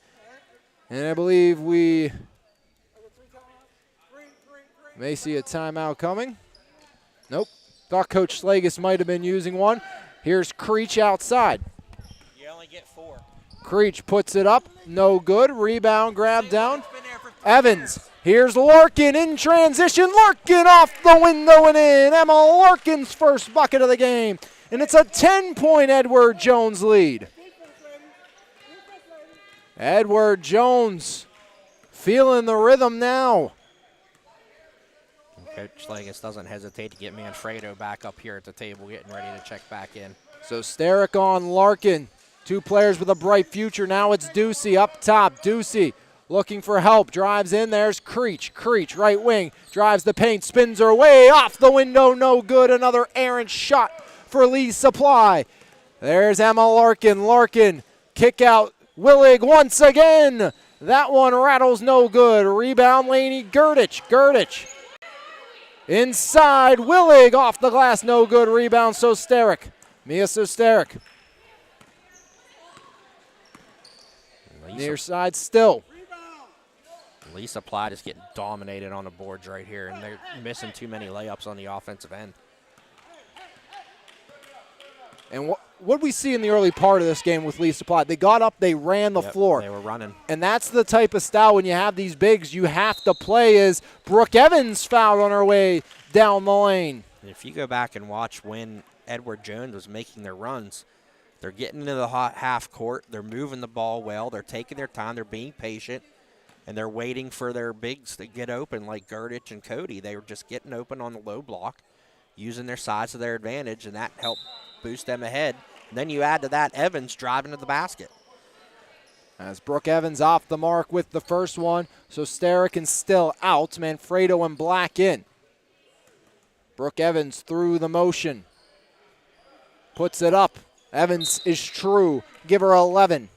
And I believe we may see a timeout coming. Nope. Thought Coach Slagus might have been using one. Here's Creech outside. You only get 4. Creech puts it up. No good. Rebound, grab down. Evans. Here's Larkin in transition. Larkin off the window and in. Emma Larkin's first bucket of the game. And it's a 10-point Edward Jones lead. Edward Jones feeling the rhythm now. Coach Slagus doesn't hesitate to get Manfredo back up here at the table, getting ready to check back in. So Sterick on Larkin. 2 players with a bright future. Now it's Ducey up top. Ducey looking for help. Drives in. There's Creech. Creech, right wing. Drives the paint. Spins her way off the window. No good. Another errant shot for Lee Supply. There's Emma Larkin. Larkin. Kick out. Willig once again. That one rattles no good. Rebound Laney Gurdich. Gurdich. Inside. Willig off the glass. No good. Rebound Sosteric. Mia Sosteric. Near side still. Lee Supply is getting dominated on the boards right here, and they're missing too many layups on the offensive end. And what we see in the early part of this game with Lee Supply, they got up, they ran the floor. They were running. And that's the type of style when you have these bigs you have to play as Brooke Evans fouled on her way down the lane. If you go back and watch when Edward Jones was making their runs, they're getting into the hot half court, they're moving the ball well, they're taking their time, they're being patient, and they're waiting for their bigs to get open like Gurdich and Cody. They were just getting open on the low block, using their size to their advantage, and that helped boost them ahead. And then you add to that Evans driving to the basket. As Brooke Evans off the mark with the first one, so Sterick still out, Manfredo and Black in. Brooke Evans through the motion. Puts it up. Evans is true. Give her 11.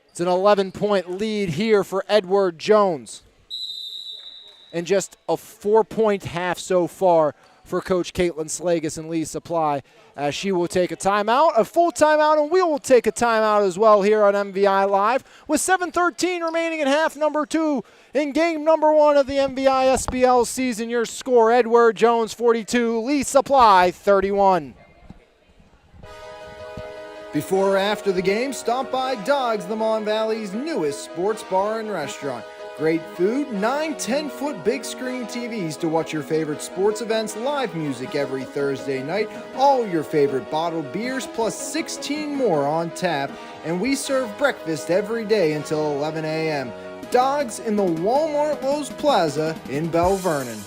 It's an 11-point lead here for Edward Jones. And just a 4-point half so far for Coach Caitlin Slagus and Lee Supply, as she will take a timeout, a full timeout, and we will take a timeout as well here on MVI Live with 7:13 remaining in half number 2 in game number 1 of the MVISBL season. Your score, Edward Jones 42, Lee Supply 31. Before or after the game, stop by Dogs, the Mon Valley's newest sports bar and restaurant. Great food, 9 10-foot big screen TVs to watch your favorite sports events, live music every Thursday night, all your favorite bottled beers, plus 16 more on tap, and we serve breakfast every day until 11 a.m. Dogs in the Walmart Lowe's Plaza in Belle Vernon.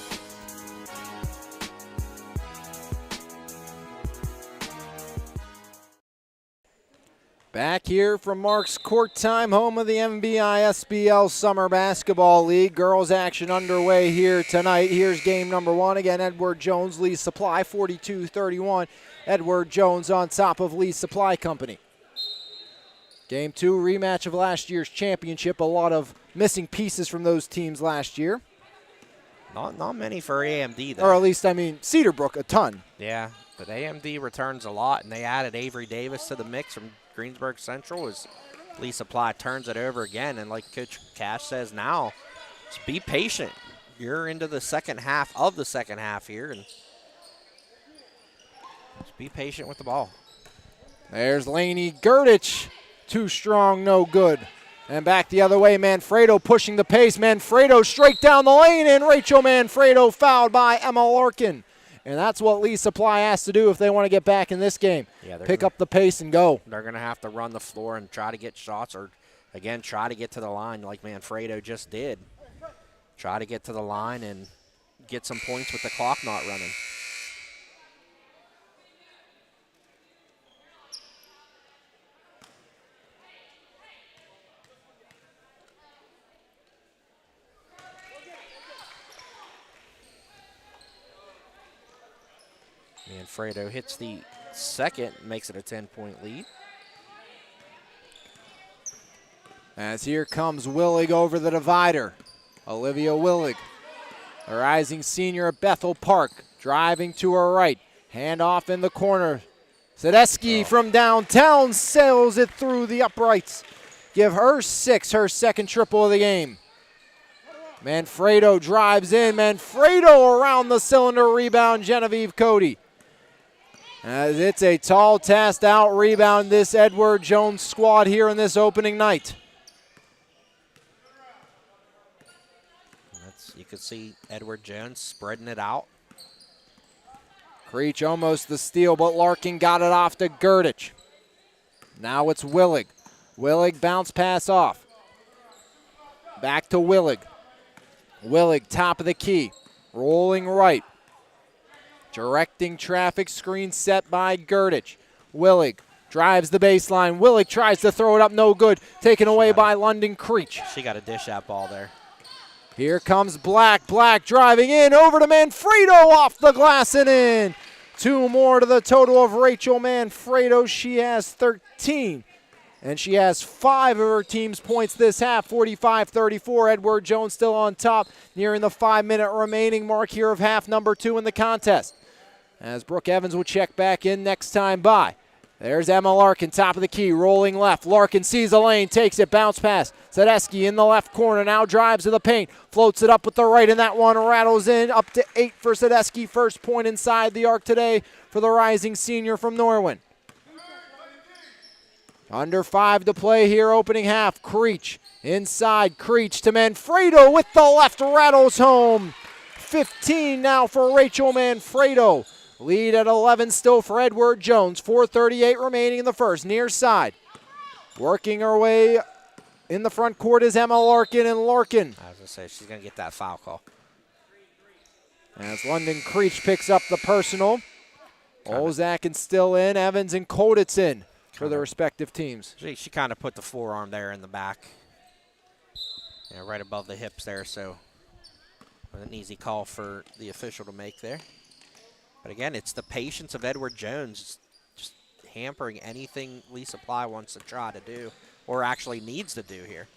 Back here from Mark's Court Time, home of the MVISBL Summer Basketball League. Girls action underway here tonight. Here's game number 1. Again, Edward Jones, Lee Supply, 42-31. Edward Jones on top of Lee Supply Company. Game 2, rematch of last year's championship. A lot of missing pieces from those teams last year. Not many for AMD, though. Or at least, I mean, Cedarbrook, a ton. Yeah, but AMD returns a lot, and they added Avery Davis to the mix from Greensburg Central as Lee Supply turns it over again. And like Coach Cash says now, just be patient. You're into the second half of the second half here, and just be patient with the ball. There's Laney Gurdich. Too strong, no good. And back the other way, Manfredo pushing the pace. Manfredo straight down the lane, and Rachel Manfredo fouled by Emma Larkin. And that's what Lee Supply has to do if they want to get back in this game. Yeah, pick up the pace and go. They're going to have to run the floor and try to get shots, or, again, try to get to the line like Manfredo just did. Try to get to the line and get some points with the clock not running. Manfredo hits the second, makes it a 10-point lead. As here comes Willig over the divider. Olivia Willig, a rising senior at Bethel Park, driving to her right. Hand off in the corner. Zadeski from downtown sails it through the uprights. Give her 6, her second triple of the game. Manfredo drives in. Manfredo around the cylinder rebound. Genevieve Cody. As it's a tall task out rebound, this Edward Jones squad here in this opening night. You could see Edward Jones spreading it out. Creech almost the steal, but Larkin got it off to Gerdich. Now it's Willig. Willig bounce pass off. Back to Willig. Willig, top of the key. Rolling right. Directing traffic, screen set by Gerdich. Willig drives the baseline. Willig tries to throw it up, no good. Taken away by London Creech. She got to dish that ball there. Here comes Black. Black driving in over to Manfredo, off the glass and in. 2 more to the total of Rachel Manfredo. She has 13. And she has 5 of her team's points this half, 45-34. Edward Jones still on top, nearing the 5-minute remaining mark here of half number 2 in the contest. As Brooke Evans will check back in next time by. There's Emma Larkin, top of the key, rolling left. Larkin sees a lane, takes it, bounce pass. Zadeski in the left corner, now drives to the paint. Floats it up with the right, and that one rattles in. Up to 8 for Zadeski. First point inside the arc today for the rising senior from Norwin. Under 5 to play here, opening half. Creech inside, Creech to Manfredo with the left, rattles home. 15 now for Rachel Manfredo. Lead at 11 still for Edward Jones. 4:38 remaining in the first. Near side. Working her way in the front court is Emma Larkin, and Larkin. I was going to say, she's going to get that foul call. As London Creech picks up the personal. Olzak and still in. Evans and Koditz in for the respective teams. She kind of put the forearm there in the back. Yeah, right above the hips there, so an easy call for the official to make there. But again, it's the patience of Edward Jones just hampering anything Lee Supply wants to try to do or actually needs to do here.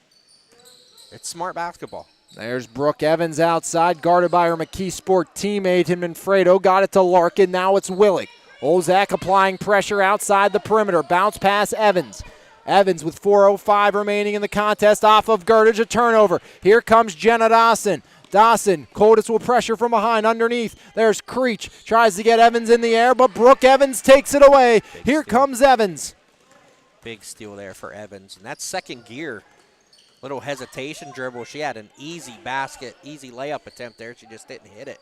It's smart basketball. There's Brooke Evans outside, guarded by her McKeesport teammate in Manfredo. Got it to Larkin. Now it's Willig. Olzak applying pressure outside the perimeter. Bounce pass Evans. Evans with 4:05 remaining in the contest off of Gerdich, a turnover. Here comes Jenna Dawson. Dawson, Koditz will pressure from behind, underneath. There's Creech, tries to get Evans in the air, but Brooke Evans takes it away. Here comes Evans. Big steal there for Evans, and that's second gear. Little hesitation dribble. She had an easy basket, easy layup attempt there. She just didn't hit it.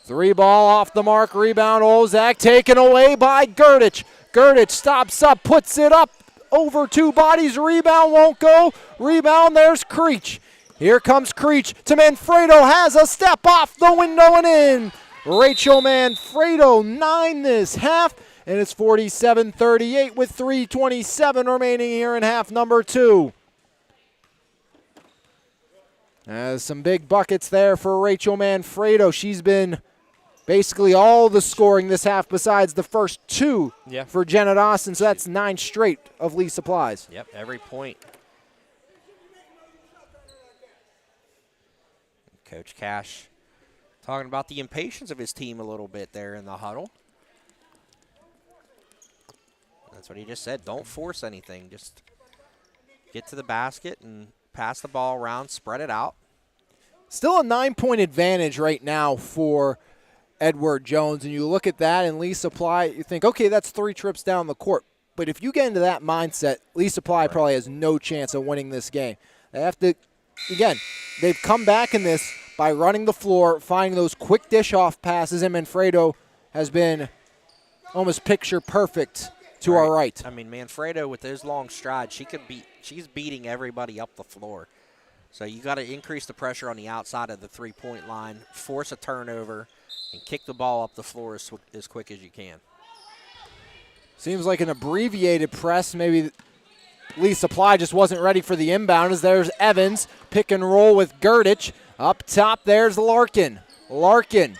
3 ball off the mark, rebound Olzak, taken away by Gerdich. Gerdich stops up, puts it up, over 2 bodies, rebound won't go. Rebound, there's Creech. Here comes Creech to Manfredo, has a step off the window and in. Rachel Manfredo, 9 this half, and it's 47-38 with 3:27 remaining here in half number 2. Some big buckets there for Rachel Manfredo. She's been basically all the scoring this half besides the first 2 for Jenna Dawson, so that's 9 straight of Lee Supplies. Yep, every point. Coach Cash talking about the impatience of his team a little bit there in the huddle. That's what he just said. Don't force anything. Just get to the basket and pass the ball around, spread it out. Still a 9-point advantage right now for Edward Jones. And you look at that and Lee Supply, you think, okay, that's 3 trips down the court. But if you get into that mindset, Lee Supply probably has no chance of winning this game. They have to, again, they've come back in this by running the floor, finding those quick dish-off passes, and Manfredo has been almost picture perfect to our right. I mean, Manfredo with his long stride, she's beating everybody up the floor. So you got to increase the pressure on the outside of the 3-point line, force a turnover, and kick the ball up the floor as quick as you can. Seems like an abbreviated press. Maybe Lee Supply just wasn't ready for the inbound. As there's Evans, pick and roll with Gerdich. Up top, there's Larkin. Larkin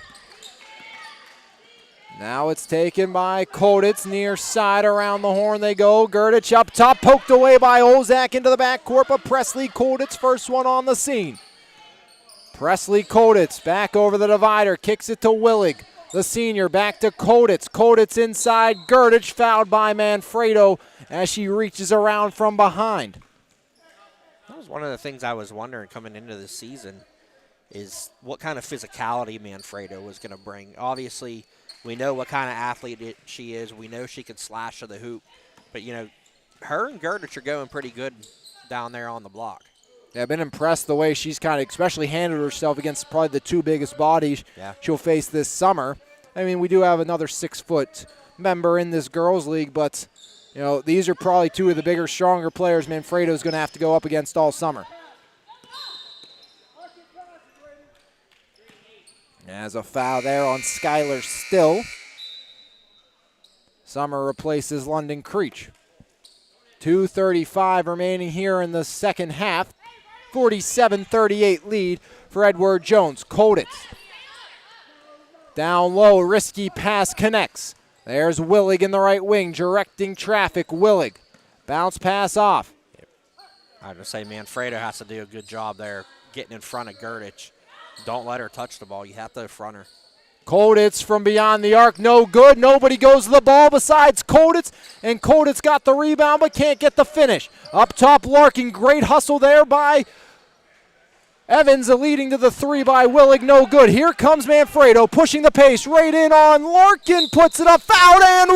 Now it's taken by Koditz, near side, around the horn they go. Gerdich up top, poked away by Ozak into the backcourt, but Presley Koditz, first one on the scene. Presley Koditz back over the divider, kicks it to Willig. The senior back to Koditz. Koditz inside, Gerdich fouled by Manfredo as she reaches around from behind. That was one of the things I was wondering coming into the season is what kind of physicality Manfredo was going to bring. Obviously, we know what kind of athlete she is. We know she can slash to the hoop. But, you know, her and Gerdich are going pretty good down there on the block. Yeah, I've been impressed the way she's kind of especially handled herself against probably the two biggest bodies she'll face this summer. I mean, we do have another 6-foot member in this girls' league, but, you know, these are probably two of the bigger, stronger players Manfredo's going to have to go up against all summer. As a foul there on Skylar Still. Summer replaces London Creech. 2:35 remaining here in the second half. 47-38 lead for Edward Jones. Koditz. Down low, risky pass connects. There's Willig in the right wing, directing traffic. Willig. Bounce pass off. I would say Manfredo has to do a good job there getting in front of Gerdich. Don't let her touch the ball. You have to front her. Koditz from beyond the arc, no good. Nobody goes to the ball besides Koditz, and Koditz got the rebound but can't get the finish. Up top, Larkin, great hustle there by Evans, leading to the three by Willig, no good. Here comes Manfredo, pushing the pace, right in on Larkin, puts it up, fouled and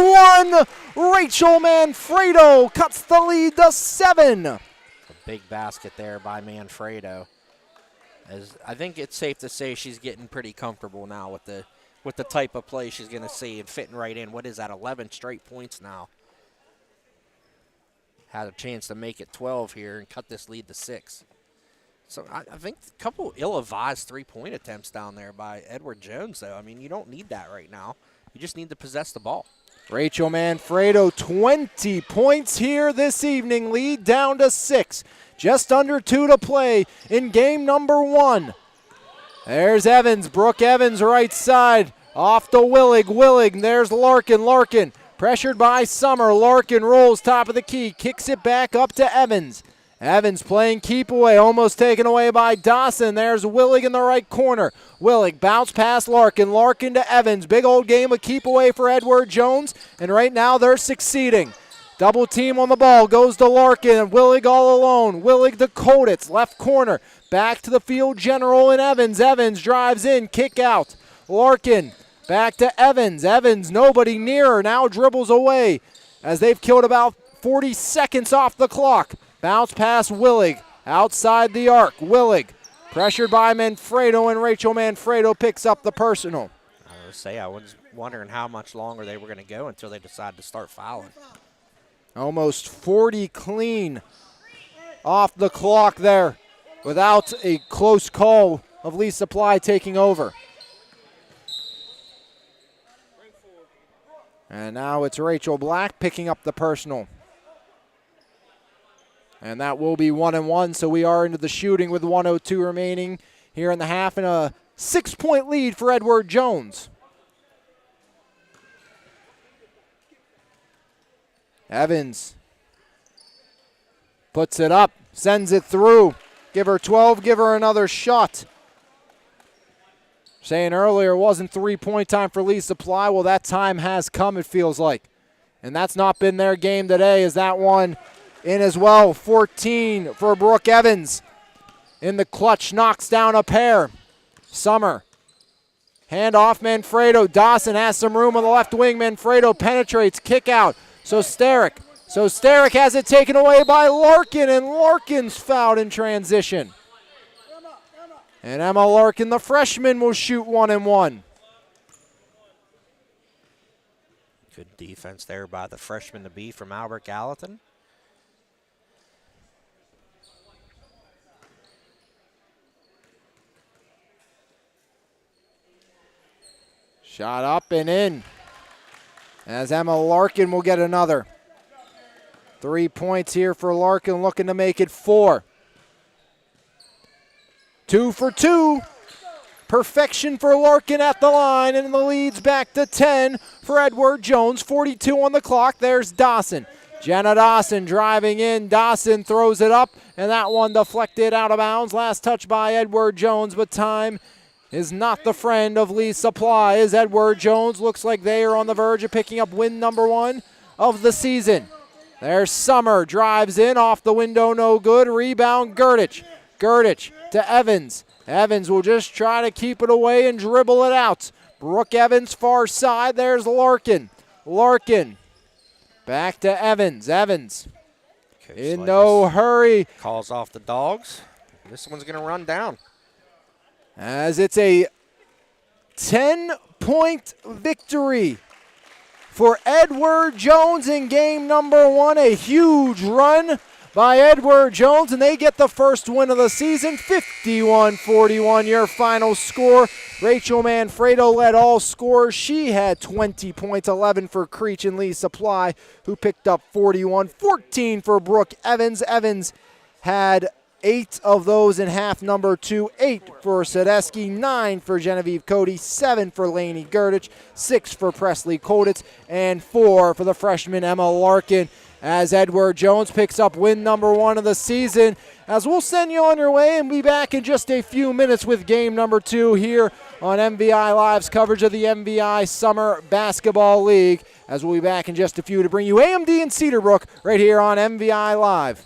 one. Rachel Manfredo cuts the lead to 7. A big basket there by Manfredo. As I think it's safe to say she's getting pretty comfortable now with the type of play she's going to see and fitting right in. What is that, 11 straight points now? Had a chance to make it 12 here and cut this lead to 6. So I think a couple ill-advised three-point attempts down there by Edward Jones, though. I mean, you don't need that right now. You just need to possess the ball. Rachel Manfredo, 20 points here this evening, lead down to 6. Just under 2 to play in game number 1. There's Evans, Brooke Evans right side, off to Willig, Willig, there's Larkin, Larkin, pressured by Summer, Larkin rolls top of the key, kicks it back up to Evans. Evans playing keep away, almost taken away by Dawson. There's Willig in the right corner. Willig bounce past Larkin, Larkin to Evans. Big old game of keep away for Edward Jones, and right now they're succeeding. Double team on the ball, goes to Larkin, and Willig all alone. Willig to Koditz, left corner. Back to the field general and Evans. Evans drives in, kick out. Larkin back to Evans. Evans, nobody near, now dribbles away as they've killed about 40 seconds off the clock. Bounce pass Willig, outside the arc. Willig, pressured by Manfredo, and Rachel Manfredo picks up the personal. I was wondering how much longer they were going to go until they decided to start fouling. Almost 40 clean off the clock there without a close call of Lee Supply taking over. And now it's Rachel Black picking up the personal. And that will be 1-1, so we are into the shooting with 1:02 remaining here in the half, and a 6-point lead for Edward Jones. Evans puts it up, sends it through. Give her 12, give her another shot. Saying earlier it wasn't three-point time for Lee Supply. Well, that time has come, it feels like. And that's not been their game today, as that one in as well. 14 for Brooke Evans. In the clutch, knocks down a pair. Summer. Hand off Manfredo. Dawson has some room on the left wing. Manfredo penetrates, kick out. So Sterick has it taken away by Larkin, and Larkin's fouled in transition. And Emma Larkin, the freshman, will shoot 1-1. Good defense there by the freshman to be from Albert Gallatin. Shot up and in, as Emma Larkin will get another. 3 points here for Larkin, looking to make it 4. 2 for 2. Perfection for Larkin at the line, and the lead's back to 10 for Edward Jones. 42 on the clock. There's Dawson. Jenna Dawson driving in. Dawson throws it up, and that one deflected out of bounds. Last touch by Edward Jones, but time is not the friend of Lee Supply, as Edward Jones looks like they are on the verge of picking up win number 1 of the season. There's Summer, drives in, off the window, no good. Rebound, Gurdich. Gurdich to Evans. Evans will just try to keep it away and dribble it out. Brooke Evans, far side. There's Larkin. Larkin back to Evans. Evans in no hurry. Calls off the dogs. This one's going to run down. As it's a 10-point victory for Edward Jones in game number 1. A huge run by Edward Jones, and they get the first win of the season. 51-41 your final score. Rachel Manfredo led all scorers. She had 20 points, 11 for Creech and Lee Supply, who picked up 41. 14 for Brooke Evans. Evans had 8 of those in half number 2. 8 for Sadesky, 9 for Genevieve Cody, 7 for Lainey Gurdich, 6 for Presley Koditz, and 4 for the freshman Emma Larkin, as Edward Jones picks up win number 1 of the season. As we'll send you on your way and be back in just a few minutes with game number 2 here on MVI Live's coverage of the MVI Summer Basketball League, as we'll be back in just a few to bring you AMD and Cedarbrook right here on MVI Live.